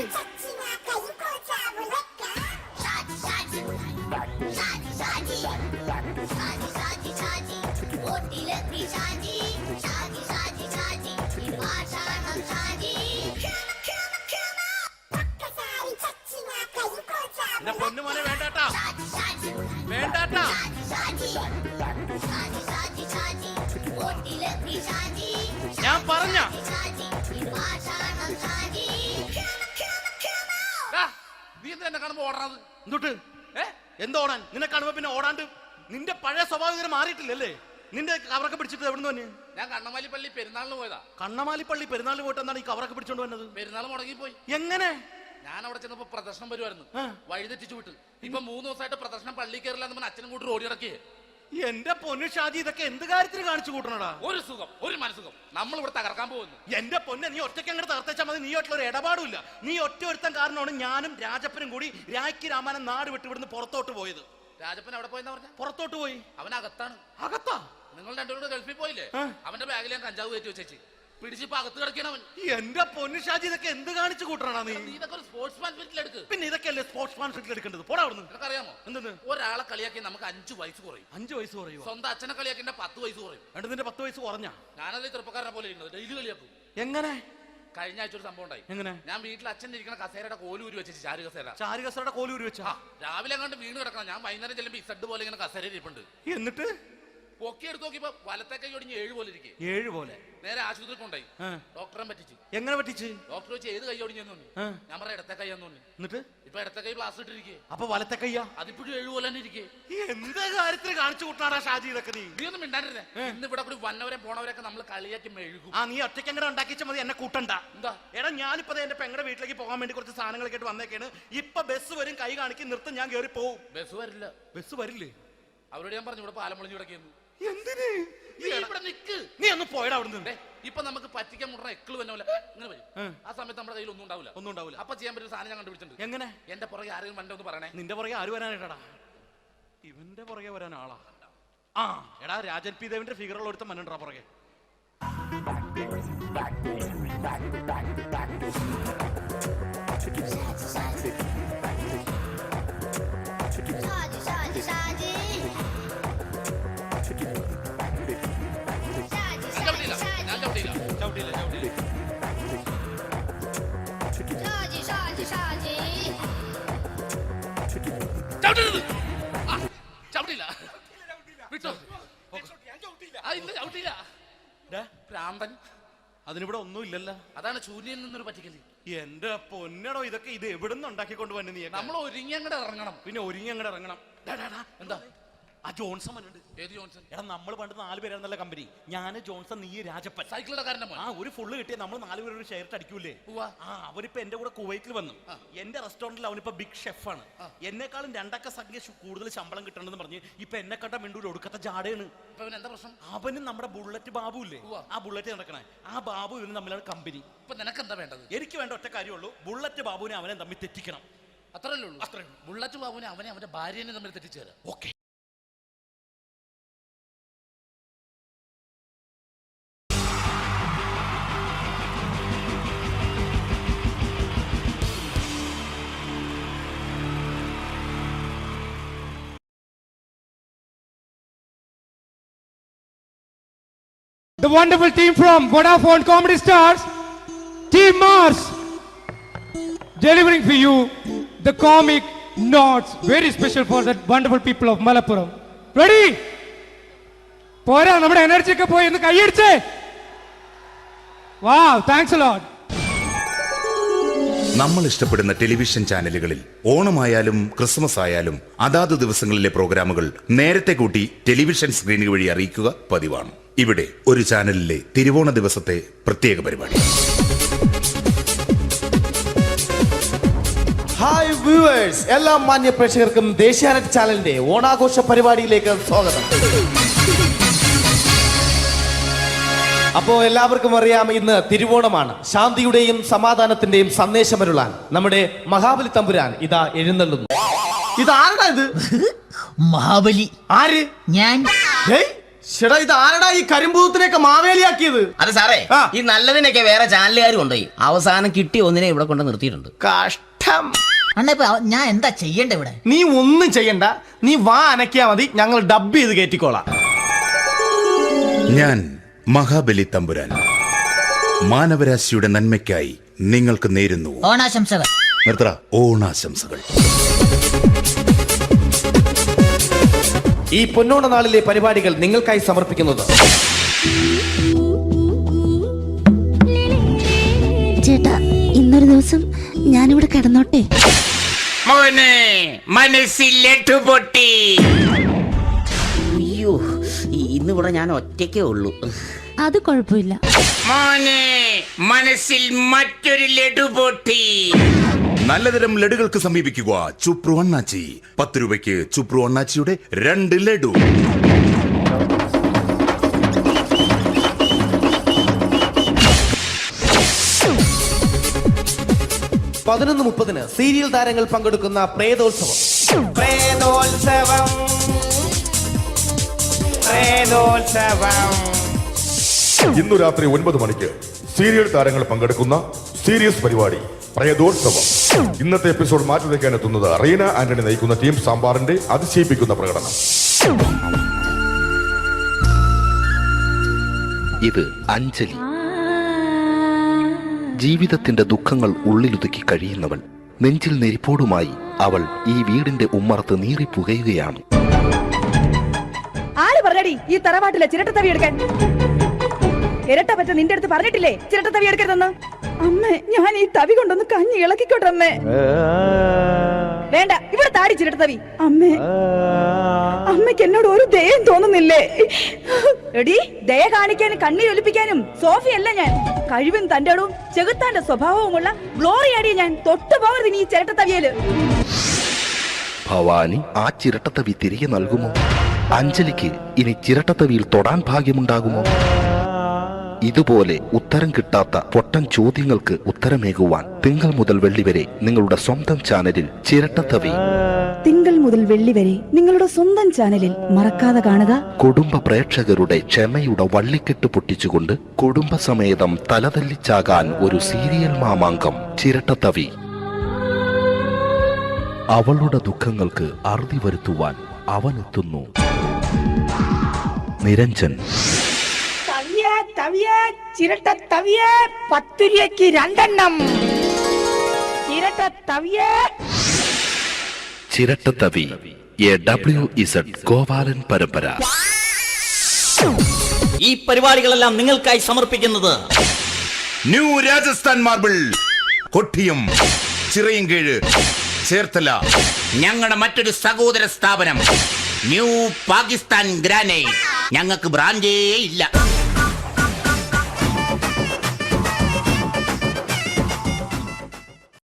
എന്റെ പൊന്നുമോനെ വേണ്ടാട്ടാ, വേണ്ടാട്ടാ. ഞാൻ പറഞ്ഞ നീ എന്താ കാണുമ്പോ ഓടാത്? എന്തൊട്ട് എന്തോടാൻ? നിന്നെ കാണുമ്പോ പിന്നെ ഓടാണ്ട് നിന്റെ പഴയ സ്വഭാവം ഇങ്ങനെ മാറിയിട്ടില്ലല്ലേ? നിന്റെ കവറൊക്കെ പിടിച്ചിട്ട് എവിടുന്ന് തന്നെ? ഞാൻ കണ്ണമാലിപ്പള്ളി പെരുന്നാളിന് പോയതാ. കണ്ണമാലിപ്പള്ളി പെരുന്നാളിന് പോയിട്ട് എന്താണ് ഈ കവറൊക്കെ പിടിച്ചോണ്ട് വന്നത്? പെരുന്നാൾ മുടങ്ങിപ്പോയി. എങ്ങനെ? ഞാൻ അവിടെ ചെന്നപ്പോ പ്രദർശനം വരുമായിരുന്നു, വഴിതെറ്റിച്ചു വിട്ട്. ഇപ്പൊ 3 ദിവസമായിട്ട് പ്രദർശനം പള്ളി കയറില്ല എന്ന് അച്ഛനും കൂട്ടി ഓടി ഇറക്കിയേ. എന്റെ പൊന്നു ഷാജി, ഇതൊക്കെ എന്ത് കാര്യത്തിന് കാണിച്ചു കൂട്ടണടാ? ഒരു സുഖം, ഒരു മനസുഖം. നമ്മൾ ഇവിടെ തകർക്കാൻ പോകുന്നു. എന്റെ പൊന്നെ, നീ ഒറ്റയ്ക്ക് അങ്ങോട്ട് തകർത്തേച്ചാൽ മതി. നീ ഒറ്റ ഒരു ഇടപാടുമില്ല. നീ ഒറ്റ ഒരുത്തൻ കാരണമാണ് ഞാനും രാജപ്പനും കൂടി രാഖി രാമാനം നാട് വിട്ട് ഇവിടുന്ന് പുറത്തോട്ട് പോയത്. രാജപ്പൻ എവിടെ പോയെന്നാ പറഞ്ഞ? പുറത്തോട്ട് പോയി. അവൻ അകത്താണ്. അകത്താ? നിങ്ങൾ രണ്ടുപേരും ഗൾഫിൽ പോയില്ലേ? അവന്റെ ബാഗിൽ ഞാൻ കഞ്ചാവ് കയറ്റി വെച്ചേച്ച് പിടിച്ചിപ്പോ അകത്ത് കിടക്കണം അവൻ. എന്റെ പൊന്നു ഷാജി, ഇതൊക്കെ എന്ത് കാണിച്ചു കൂട്ടണ നീ? ഇതൊക്കെ ഒരു സ്പോർട്സ്മാൻ സ്പിരിറ്റിൽ എടുക്ക്. പിന്നെ ഇതൊക്കെയല്ലേ സ്പോർട്സ്മാൻ സ്പിരിറ്റിൽ എടുക്കേണ്ടത്? പോടാ അവിടുന്ന്. നിനക്ക് അറിയാമോ എന്തെന്ന്? ഒരാളെ കളിയാക്കി നമുക്ക് 5 വയസ്സ് കുറയും. 5 വയസ്സ് കുറയും? സ്വന്തം അച്ഛനെ കളിയാക്കി 10 വയസ്സ് കുറയും. എന്നിട്ട് നിന്റെ 10 വയസ്സ് കുറഞ്ഞാ? ഞാനത് ചെറുപ്പക്കാരനെ പോലെ ഇരുന്നത്, ഡെയിലി കളിയാക്കും. എങ്ങനെ? കഴിഞ്ഞ ആഴ്ച ഒരു സംഭവം ഉണ്ടായി. എങ്ങനെ? ഞാൻ വീട്ടിൽ അച്ഛൻ ഇരിക്കുന്ന കസേരയുടെ കോലൂരി വെച്ചു. ചാരു കസേരയുടെ കോലൂരി വെച്ചാ? രാവിലെ അങ്ങോട്ട് വീണ് കിടക്കണം. ഞാൻ വൈകുന്നേരം ചെല്ലുമ്പോ ഇസഡ് പോലെ ഇങ്ങനെ കസേര ഇരിപ്പുണ്ട്. എന്നിട്ട് പൊക്കി എടുത്ത് നോക്കിയപ്പോ വലത്തെ കൈ ഒടിഞ്ഞ് 7 പോലെ ഇരിക്കും. 7 പോലെ? നേരെ ആശുപത്രി കൊണ്ടായി. ഡോക്ടറെ പറ്റിച്ചു. എങ്ങനെ പറ്റിച്ച്? ഡോക്ടർ വെച്ച് ഏത് കൈ ഒടിഞ്ഞെന്ന് പറഞ്ഞു. ഞാൻ പറഞ്ഞ ഇടത്തെ കൈയാന്ന് പറഞ്ഞു. എന്നിട്ട് ഇപ്പൊ ഇടത്തെ കൈ പ്ലാസ്റ്റർ ഇട്ടിരിക്കേ. അപ്പൊ വലത്തെ കൈയാ? അതിപ്പോഴും 7 പോലെ തന്നെ ഇരിക്കേ. എന്ത് കാര്യത്തിന് കാണിച്ചു കൂട്ടാടാ ഷാജി ഇതൊക്കെ? നീ ഒന്നും മിണ്ടാണ്ടിരുന്നേ. ഇന്ന് ഇവിടെ കൂടി വന്നവരെ പോണവരൊക്കെ നമ്മൾ കളിയാക്കി മെഴുകും. നീ ഒറ്റയ്ക്ക് അങ്ങനെ ഉണ്ടാക്കിച്ച മതി, എന്നെ കൂട്ടണ്ട. എന്താ? എടാ, ഞാനിപ്പോ എന്റെ പെങ്ങളുടെ വീട്ടിലേക്ക് പോകാൻ വേണ്ടി കുറച്ച് സാധനങ്ങളൊക്കെ ആയിട്ട് വന്നേക്കാണ്. ഇപ്പൊ ബസ് വരും, കൈ കാണിക്കും, നിർത്തും, ഞാൻ കയറി പോവും. ബസ് വരില്ല. ബസ് വരില്ലേ? അവരോട് ഞാൻ പറഞ്ഞു ഇവിടെ പാലം പൊളിഞ്ഞു കിടക്കുന്നു. എന്തിന്? ഇവിടെ നിക്ക്. നീ ഒന്ന് പോയടാ അവിടുന്ന്. ഇപ്പൊ നമുക്ക് പറ്റിക്കാൻ മുടണ എക്കിള് വന്ന പോലെ ഇങ്ങനെ വരും. ആ സമയത്ത് നമ്മുടെ കയ്യിൽ ഒന്നും ഉണ്ടാവില്ല. അപ്പൊ ചെയ്യാൻ പറ്റുന്ന സാധനം ഞാൻ കണ്ടുപിടിച്ചിട്ടുണ്ട്. എങ്ങനെ? എന്റെ പുറകെ ആരെങ്കിലും വണ്ടി ഒന്ന് പറയണേ. നിന്റെ പുറകെ ആര് വരാനായിട്ടാ? ഇവന്റെ പുറകെ വരാൻ ആളാ? എടാ, രാജൻ പി ദേവിന്റെ ഫിഗറുള്ള ഒരുത്തം മനുണ്ടാ പുറകെ. അതിനിവിടെ ഒന്നും ഇല്ലല്ലോ. അതാണ് ചൂര്യയിൽ നിന്നൊരു പറ്റിക്കല്. എന്റെ പൊന്നടോ, ഇതൊക്കെ ഇത് എവിടുന്ന് ഉണ്ടാക്കിക്കൊണ്ട് വന്നു നീ? നമ്മൾ ഒരുങ്ങി അങ്ങോട്ട് ഇറങ്ങണം. പിന്നെ ഒരുങ്ങി അങ്ങോട്ട് ഇറങ്ങണം. എന്താ? ആ ജോൺസൺ വന്നിട്ടുണ്ട്. ഏത് ജോൺസൺ? എടാ, നമ്മൾ പണ്ട് 4 പേരായിരുന്നല്ല കമ്പനി. ഞാൻ, ജോൺസൺ, നീ, രാജപ്പൻ. സൈക്കിളുടെ കാരന്റെ മോൻ. ഒരു ഫുള്ള് കിട്ടിയ നമ്മൾ 4 പേര് ഒരു ഷെയർട്ട് അടിക്കൂലേ? അവനിപ്പോ എന്റെ കൂടെ കുവൈറ്റിൽ വന്നു. എന്റെ റെസ്റ്റോറന്റിൽ അവനിപ്പോ ബിഗ് ഷെഫാണ്. എന്നെക്കാളും 2 അക്ക സംഖ്യ കൂടുതൽ ശമ്പളം കിട്ടണമെന്ന് പറഞ്ഞ് ഇപ്പൊ എന്നെ കണ്ട മിണ്ടൂര് ഒടുക്കത്തെ ജാടയാണ്. എന്താ പ്രശ്നം? അവനും നമ്മുടെ ബുള്ളറ്റ് ബാബു ഇല്ലേ, ആ ബുള്ളറ്റ് നടക്കണേ, ആ ബാബു ഇവനും തമ്മിലാണ് കമ്പനി. ഇപ്പൊ നിനക്ക് എന്താ വേണ്ടത്? എനിക്ക് വേണ്ട ഒറ്റ കാര്യമുള്ളൂ, ബുള്ളറ്റ് ബാബുവിനെ അവനെ തമ്മിൽ തെറ്റിക്കണം. അത്രയല്ലേ ഉള്ളൂ? ബുള്ളറ്റ് ബാബുവിനെ അവന്റെ ഭാര്യനെ തമ്മിൽ തെറ്റിച്ചേരാം. Okay. the wonderful team from Vodafone Comedy Stars, Team Mars, delivering for you the comic notes, very special for the wonderful people of Malappuram. Ready? പോരാ, നമ്മുടെ എനർജി ഒക്കെ പോയി ഒന്ന് കൈയടിച്ചേ. Wow, thanks a lot. നമ്മൾ ഇഷ്ടപ്പെടുന്ന ടെലിവിഷൻ ചാനലുകളിൽ ഓണമായാലും Christmas ആയാലും അതാത് ദിവസങ്ങളിലെ പ്രോഗ്രാമുകൾ നേരത്തെ കൂട്ടി ടെലിവിഷൻ സ്ക്രീനുകൾ വഴി അറിയിക്കുക പതിവാണ്. ഇവിടെ ഒരു ചാനലിലെ തിരുവോണ ദിവസത്തെ പ്രത്യേക പരിപാടി. ഹായ് വ്യൂവേഴ്സ്, എല്ലാ മാന്യ പ്രേക്ഷകർക്കും ദേശീയാനെറ്റ് ചാനലിന്റെ ഓണാഘോഷ പരിപാടിയിലേക്ക് സ്വാഗതം. അപ്പോൾ എല്ലാവർക്കും അറിയാം, ഇന്ന് തിരുവോണമാണ്. ശാന്തിയുടെയും സമാധാനത്തിന്റെയും സന്ദേശമരുളാൻ നമ്മുടെ മഹാബലി തമ്പുരാൻ ഇതാ എഴുന്നള്ളുന്നു. ഇതാരടാ ഇത്? മഹാബലി. ആര്? ഞാൻ. ചേട്ടാ, ഇത് ആരടാ ഈ കരിമ്പൂത്തിനെയൊക്കെ മാവേലിയാക്കിയത്? അതെ സാറേ, ഈ നല്ലതിനൊക്കെ വേറെ ചാനലുകാർ കൊണ്ടുപോയി അവസാനം കിട്ടിയ ഒന്നിനെ ഇവിടെ കൊണ്ട് നിർത്തിയിട്ടുണ്ട്. കഷ്ടം. അണ്ണ ഞാൻ എന്താ ചെയ്യണ്ട ഇവിടെ? നീ ഒന്നും ചെയ്യണ്ട, നീ വാ അനക്കിയാ മതി, ഞങ്ങൾ ഡബ് ചെയ്ത് കയറ്റിക്കോളാം. ഞാൻ മഹാബലി തമ്പുരാൻ മാനവരാശിയുടെ നന്മയ്ക്കായി നിങ്ങൾക്ക് നേരുന്നു ഓണാശംസകൾ. നിർത്തറ, ഓണാശംസകൾ. ഈ പൊന്നോണ നാളിലെ പരിപാടികൾ നിങ്ങൾക്കായി സമർപ്പിക്കുന്നത് ചേട്ടാ, ഇന്നൊരു ദിവസം ഞാനിവിടെ കിടന്നോട്ടെ? മോനെ മനസ്സിലെട്ടു പൊട്ടി. അയ്യോ, ഇന്നിവിടെ ഞാൻ ഒറ്റയ്ക്കേ ഉള്ളൂ. അത് കുഴപ്പമില്ല. മോനെ മനസ്സിൽ മറ്റൊരു ലഡു പൊട്ടി. നല്ലതരം ലഡുകൾക്ക് സമീപിക്കുക ചുപ്രു അണ്ണാച്ചി. 10 രൂപയ്ക്ക് ചുപ്രു അണ്ണാച്ചിയുടെ 2 ലഡു. പതിനൊന്ന് 30 സീരിയൽ താരങ്ങൾ പങ്കെടുക്കുന്ന പ്രേതോത്സവം. ഇന്നു രാത്രി 9 മണിക്ക് സീരിയൽ താരങ്ങൾ പങ്കെടുക്കുന്ന സീരിയസ് പരിപാടി പ്രേതോത്സവം. ഇന്നത്തെ എപ്പിസോഡ് മാറ്റി വയ്ക്കാൻ എത്തുന്നത് റീന ആന്റണി നയിക്കുന്ന ടീം സാമ്പാറിന്റെ അതിശയിപ്പിക്കുന്ന പ്രകടനം. ഇത് അഞ്ജലി. ജീവിതത്തിന്റെ ദുഃഖങ്ങൾ ഉള്ളിലൊതുക്കി കഴിയുന്നവൾ. നെഞ്ചിൽ നെരിപ്പോടുമായി അവൾ ഈ വീടിന്റെ ഉമ്മറത്ത് നീറി പുകയുകയാണ്. ആര് പറഞ്ഞടി ഈ തറവാട്ടിലെ ചിരട്ടത്തവി എടുക്കാൻ? ഇരട്ട പറ്റ നിന്റെ അടുത്ത് പറഞ്ഞിട്ടില്ലേ ചിരട്ടത്തവി എടുക്കരുതെന്ന്? അമ്മേ, ഞാൻ ഈ തവി കൊണ്ടൊന്ന് കഞ്ഞി ഇളക്കിക്കോട്ടെ അമ്മേ. വേണ്ട, ഇവിടെ താടി ചിരട്ടത്തവി. അമ്മേ, അമ്മയ്ക്ക് എന്നോട് ഒരു ദയം തോന്നുന്നില്ലേ? എടി, ദയ കാണിക്കാനും കണ്ണീരൊലിപ്പിക്കാനും സോഫിയല്ല ഞാൻ. കഴിവും തന്റെ ഇടവും ചെകുത്താന്റെ സ്വഭാവവുമുള്ള ഗ്ലോറി ആടിയ ഞാൻ. തൊട്ടു പോകരുത് നീ ചിരട്ടത്തവിയല്. ഭവാനി ആ ചിരട്ടത്തവി തിരികെ നൽകുമോ? അഞ്ജലിക്ക് ഇനി ചിരട്ടത്തവിയിൽ തൊടാൻ ഭാഗ്യമുണ്ടാകുമോ? ഇതുപോലെ ഉത്തരം കിട്ടാത്ത പൊട്ടൻ ചോദ്യങ്ങൾക്ക് ഉത്തരമേകുവാൻ തിങ്കൾ മുതൽ വെള്ളി വരെ നിങ്ങളുടെ സ്വന്തം ചാനലിൽ ചിരട്ടത്തവി. തിങ്കൾ മുതൽ വെള്ളി വരെ നിങ്ങളുടെ സ്വന്തം ചാനലിൽ മറക്കാതെ കാണുക. കുടുംബ പ്രേക്ഷകരുടെ ക്ഷമയുടെ വള്ളിക്കെട്ട് പൊട്ടിച്ചുകൊണ്ട് കുടുംബസമേതം തലതല്ലിച്ചാകാൻ ഒരു സീരിയൽ മാമാങ്കം ചിരട്ടത്തവി. അവളുടെ ദുഃഖങ്ങൾക്ക് അറുതി വരുത്തുവാൻ അവനെത്തുന്നു. നിരഞ്ജൻ. ചിരട്ടത്തവിയെ 10 രൂപയ്ക്ക് 2 എണ്ണം. ചിരട്ടത്തവിയെ. ചിരട്ടത്തവി WZ ഗോപാലൻ പരമ്പര. ഈ പരിപാടികളെല്ലാം നിങ്ങൾക്കായി സമർപ്പിക്കുന്നത് ന്യൂ രാജസ്ഥാൻ മാർബിൾ, കൊട്ടിയം, ചിറയൻകീഴ്, ചേർത്തല. ഞങ്ങളുടെ മറ്റൊരു സഹോദര സ്ഥാപനം ന്യൂ പാകിസ്ഥാൻ ഗ്രാനൈറ്റ്. ഞങ്ങൾക്ക് ബ്രാൻഡേ ഇല്ല.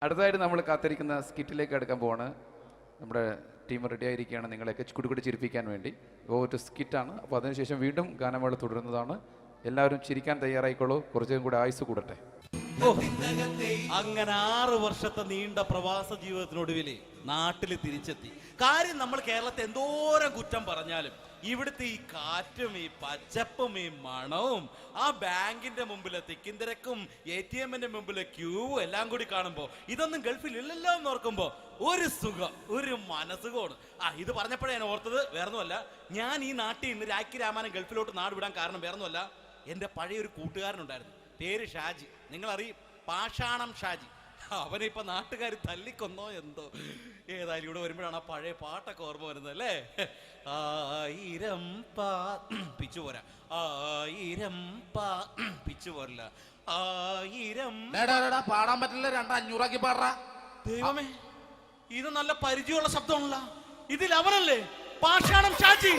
അടുത്തതായിട്ട് നമ്മൾ കാത്തിരിക്കുന്ന സ്കിറ്റിലേക്ക് അടുക്കാൻ പോവാണ്. നമ്മുടെ ടീം റെഡി ആയിരിക്കുകയാണ് നിങ്ങളെയൊക്കെ കുടുകുടി ചിരിപ്പിക്കാൻ വേണ്ടി. ഒരു സ്കിറ്റാണ്. അപ്പോൾ അതിനുശേഷം വീണ്ടും ഗാനമേള തുടരുന്നതാണ്. എല്ലാവരും ചിരിക്കാൻ തയ്യാറായിക്കോളൂ. കുറച്ചും കൂടെ ആയുസ് കൂടട്ടെ. അങ്ങനെ 6 വർഷത്തെ നീണ്ട പ്രവാസ ജീവിതത്തിനൊടുവിൽ നാട്ടിൽ തിരിച്ചെത്തി. കാര്യം നമ്മൾ കേരളത്തെ എന്തോരം കുറ്റം പറഞ്ഞാലും ഇവിടുത്തെ ഈ കാറ്റും ഈ പച്ചപ്പും ഈ മണവും ആ ബാങ്കിന്റെ മുമ്പിലെ തിക്കും തിരക്കും ATM-ന്റെ മുമ്പിലെ ക്യൂവും എല്ലാം കൂടി കാണുമ്പോൾ ഇതൊന്നും ഗൾഫിൽ ഇല്ലല്ലോ എന്ന് ഓർക്കുമ്പോൾ ഒരു സുഖം, ഒരു മനസ്സുഖമാണ്. ഇത് പറഞ്ഞപ്പോഴേ ഞാൻ ഓർത്തത് വേറൊന്നുമല്ല, ഞാൻ ഈ നാട്ടിൽ നിന്ന് രാഖി രാമാനം ഗൾഫിലോട്ട് നാട് വിടാൻ കാരണം വേറൊന്നുമല്ല, എൻ്റെ പഴയ ഒരു കൂട്ടുകാരനുണ്ടായിരുന്നു, പേര് ഷാജി. നിങ്ങളറിയും, പാഷാണം ഷാജി. അവനെ ഇപ്പൊ നാട്ടുകാർ തല്ലിക്കൊന്നോ എന്തോ. ഏതായാലും ഇവിടെ വരുമ്പോഴാണ് ആ പഴയ പാട്ടൊക്കെ ഓർമ്മ വരുന്നത് അല്ലേ. ആയിരം പിച്ചു പോരാ, ആയിരം പിച്ചു പോരില്ല, ആയിരം പാടാൻ പറ്റില്ല, 200 പാടാ. ദൈവമേ, ഇത് നല്ല പരിചയമുള്ള ശബ്ദമാണല്ലോ. ഇതിൽ അവനല്ലേ പാഷാണം ഷാജി?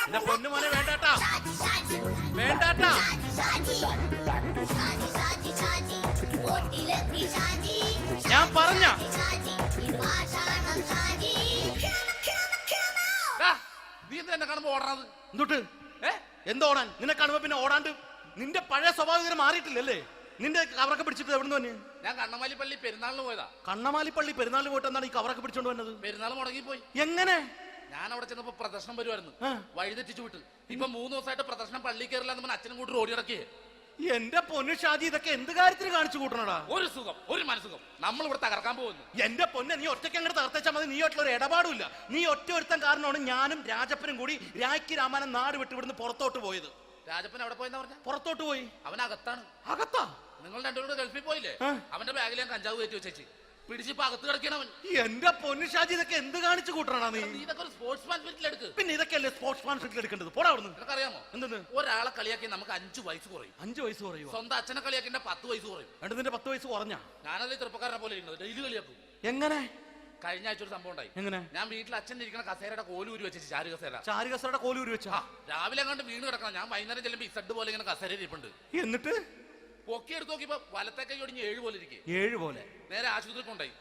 എന്റെ പൊന്നുമോനെ വേണ്ടാട്ടാ, വേണ്ടാട്ടാ. ഞാൻ പറഞ്ഞ നീ എന്താ എന്നെ കാണുമ്പോ ഓടണത്? എന്തൊട്ട് എന്തോടാൻ? നിന്നെ കാണുമ്പോ പിന്നെ ഓടാണ്ട് നിന്റെ പഴയ സ്വഭാവം മാറിയിട്ടില്ലല്ലേ? നിന്റെ കവറൊക്കെ പിടിച്ചിട്ട് എവിടെ നിന്ന് തന്നെ? ഞാൻ കണ്ണമാലി പള്ളി പെരുന്നാളിന് പോയതാ. കണ്ണമാലി പള്ളി പെരുന്നാളിന് പോയിട്ട് എന്താണ് ഈ കവറൊക്കെ പിടിച്ചോണ്ട് വന്നത്? പെരുന്നാൾ മുടങ്ങിപ്പോയി. എങ്ങനെ? ഞാൻ അവിടെ ചെന്നപ്പോ പ്രദർശനം വരുമായിരുന്നു, വഴിതെറ്റിച്ചു വിട്ട്. ഇപ്പൊ 3 ദിവസമായിട്ട് പ്രദർശനം പള്ളി കയറില്ല എന്ന് അച്ഛനും കൂട്ടി ഓടി ഇറക്കിയേ. എന്റെ പൊന്നു ഷാജി, ഇതൊക്കെ എന്ത് കാര്യത്തിന് കാണിച്ചു കൂട്ടണടാ? ഒരു സുഖം, ഒരു മനസുഖം. നമ്മൾ ഇവിടെ തകർക്കാൻ പോകുന്നു. എന്റെ പൊന്നെ, നീ ഒറ്റയ്ക്ക് അങ്ങോട്ട് തകർത്തേച്ചാൽ മതി. നീ ഒറ്റ ഒരു ഇടപാടുമില്ല. നീ ഒറ്റ ഒരുത്തൻ കാരണമാണ് ഞാനും രാജപ്പനും കൂടി രാഖി രാമാനം നാട് വിട്ട് ഇവിടുന്ന് പുറത്തോട്ട് പോയത്. രാജപ്പൻ എവിടെ പോയെന്ന് പറഞ്ഞ? പുറത്തോട്ട് പോയി. അവനകത്താണ്. അകത്താ? നിങ്ങൾ രണ്ടുപേരും ഗൾഫിൽ പോയില്ലേ? അവന്റെ ബാഗിൽ ഞാൻ കഞ്ചാവ് കയറ്റി വെച്ചേച്ച് പിടിച്ചിപ്പോ അകത്ത് കിടക്കണവൻ. എന്റെ പൊന്നു ഷാജി, ഇതൊക്കെ എന്ത് കാണിച്ചു കൂട്ടണ നീ? ഇതൊക്കെ ഒരു സ്പോർട്സ്മാൻ ഫീൽഡിൽ എടുക്ക്. പിന്നെ ഇതൊക്കെയല്ലേ സ്പോർട്സ്മാൻ ഫീൽഡിൽ എടുക്കേണ്ടത്? പോടാ അവിടുന്ന്. നിനക്കറിയാമോ എന്തെന്ന്? ഒരാളെ കളിയാക്കി നമുക്ക് 5 വയസ്സ് കുറയും. 5 വയസ്സ് കുറയും? സ്വന്തം അച്ഛനെ കളിയാക്കി 10 വയസ്സ് കുറയും. എന്നിട്ട് നിന്റെ 10 വയസ്സ് കുറഞ്ഞ? ഞാനല്ലേ ചെറുപ്പക്കാരനെ പോലെ ഇരുന്നത്, ഡെയിലി കളിയാക്കും. എങ്ങനെ? കഴിഞ്ഞ ആഴ്ച ഒരു സംഭവം ഉണ്ടായി. എങ്ങനെ? ഞാൻ വീട്ടിൽ അച്ഛൻ ഇരിക്കുന്ന കസേരയുടെ കോലൂരി വെച്ചു. ചാരു കസേരയുടെ കോലൂരി വെച്ചാ? രാവിലെ അങ്ങോട്ട് വീണ് കിടക്കണം. ഞാൻ വൈകുന്നേരം ചെല്ലുമ്പോ ഇസഡ് പോലെ ഇങ്ങനെ കസേര ഇരിപ്പുണ്ട്. എന്നിട്ട് പൊക്കി എടുത്ത് നോക്കിയപ്പോ വലത്തെ കൈ ഒടിഞ്ഞ് 7 പോലെ ഇരിക്കും. 7 പോലെ? നേരെ ആശുപത്രി കൊണ്ടായി.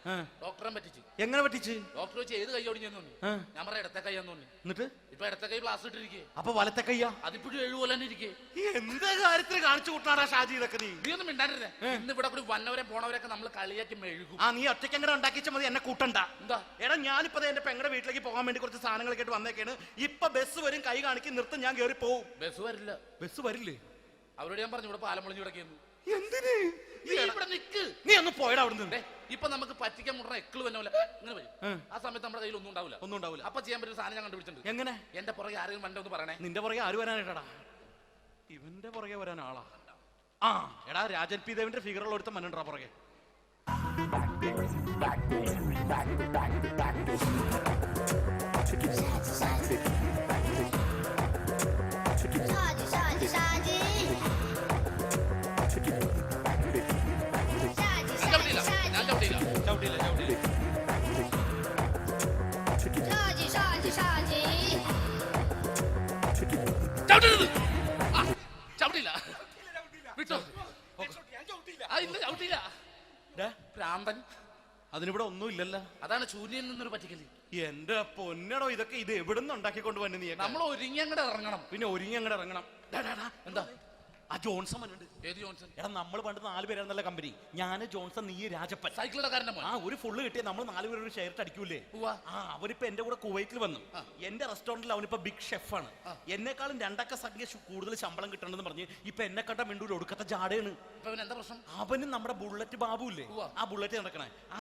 ഡോക്ടറെ പറ്റിച്ചു. എങ്ങനെ പറ്റിച്ച്? ഡോക്ടർ വെച്ച് ഏത് കൈ ഒടിഞ്ഞെന്ന് തോന്നി. ഞാൻ പറയാം ഇടത്തെ കൈയാന്ന് തോന്നി. എന്നിട്ട് ഇപ്പൊ ഇടത്തെ കൈ പ്ലാസ്റ്റർ ഇട്ടിരിക്കേ. അപ്പൊ വലത്തെ കയ്യാ? അതിപ്പോഴും 7 പോലെ തന്നെ ഇരിക്കേ. എന്താ കാര്യത്തിന് കാണിച്ചു കൂട്ടാറാ ഷാജി ഇതൊക്കെ? നീ ഒന്നും മിണ്ടാണ്ടിരുന്നേ. ഇന്ന് ഇവിടെ കൂടി വന്നവരെ പോണവരൊക്കെ നമ്മൾ കളിയാക്കി മെഴുകും. നീ ഒറ്റയ്ക്ക് അങ്ങനെ ഉണ്ടാക്കിച്ചാൽ മതി, എന്നെ കൂട്ടണ്ട. എന്താ? എടാ, ഞാനിപ്പോ എന്റെ പെങ്ങളുടെ വീട്ടിലേക്ക് പോകാൻ വേണ്ടി കുറച്ച് സാധനങ്ങളൊക്കെ ആയിട്ട് വന്നേക്കാണ്. ഇപ്പൊ ബസ് വരും, കൈ കാണിക്കും, നിർത്തും, ഞാൻ കയറി പോവും. ബസ് വരില്ല. ബസ് വരില്ലേ? അവരോട് ഞാൻ പറഞ്ഞു ഇവിടെ പാലം പൊളിഞ്ഞു കിടക്കുന്നു. എന്തിന്? ഇവിടെ നിക്ക്. നീ ഒന്ന് പോയടാ അവിടുന്ന്. ഇപ്പൊ നമുക്ക് പറ്റിക്കാൻ മുടണ എക്കിള് വന്നോലെ ഇങ്ങനെ വരും. ആ സമയത്ത് നമ്മുടെ കയ്യിൽ ഒന്നും ഉണ്ടാവില്ല. അപ്പൊ ചെയ്യാൻ പറ്റുന്ന സാധനം ഞാൻ കണ്ടുപിടിച്ചിട്ടുണ്ട്. എങ്ങനെ? എന്റെ പുറകെ ആരെങ്കിലും വണ്ടി ഒന്ന് പറയണേ. നിന്റെ പുറകെ ആര് വരാനായിട്ടാടാ? ഇവന്റെ പുറകെ വരാൻ ആളാ? എടാ, രാജൻ പി ദേവിന്റെ ഫിഗറുള്ള ഒരുത്തം മനുണ്ടാ പുറകെ. അതിനിവിടെ ഒന്നും ഇല്ലല്ലോ. അതാണ് ശൂന്യൻ നിന്നൊരു പറ്റിക്കല്. എന്റെ പൊന്നടോ, ഇതൊക്കെ ഇത് എവിടുന്ന് ഉണ്ടാക്കിക്കൊണ്ട് വന്നു നീ? നമ്മൾ ഒരുങ്ങി അങ്ങോട്ട് ഇറങ്ങണം. പിന്നെ ഒരുങ്ങി അങ്ങോട്ട് ഇറങ്ങണം. എന്താ? ആ ജോൺസൺ വന്നിട്ടുണ്ട്. ഏത് ജോൺസൺ? എടാ, നമ്മൾ പണ്ട് 4 പേരായിരുന്നല്ല കമ്പനി. ഞാന് ജോൺസൺ, നീ രാജപ്പൻ. സൈക്കിളുടെ കാരന്റെ മോൻ. ഒരു ഫുള്ള് കിട്ടിയ നമ്മൾ 4 പേര് ഒരു ഷെയർ അടിക്കൂലേ? അവനിപ്പോ എന്റെ കൂടെ കുവൈറ്റിൽ വന്നു. എന്റെ റെസ്റ്റോറന്റിൽ അവനിപ്പോ ബിഗ് ഷെഫാണ്. എന്നെക്കാളും 2 അക്ക സംഖ്യ കൂടുതൽ ശമ്പളം കിട്ടണമെന്ന് പറഞ്ഞ് ഇപ്പൊ എന്നെ കണ്ട മിണ്ടൂര് ഒടുക്കത്തെ ജാടയാണ്. എന്താ പ്രശ്നം? അവന് നമ്മുടെ ബുള്ളറ്റ് ബാബു ഇല്ലേ, ആ ബുള്ളറ്റ് നടക്കണേ.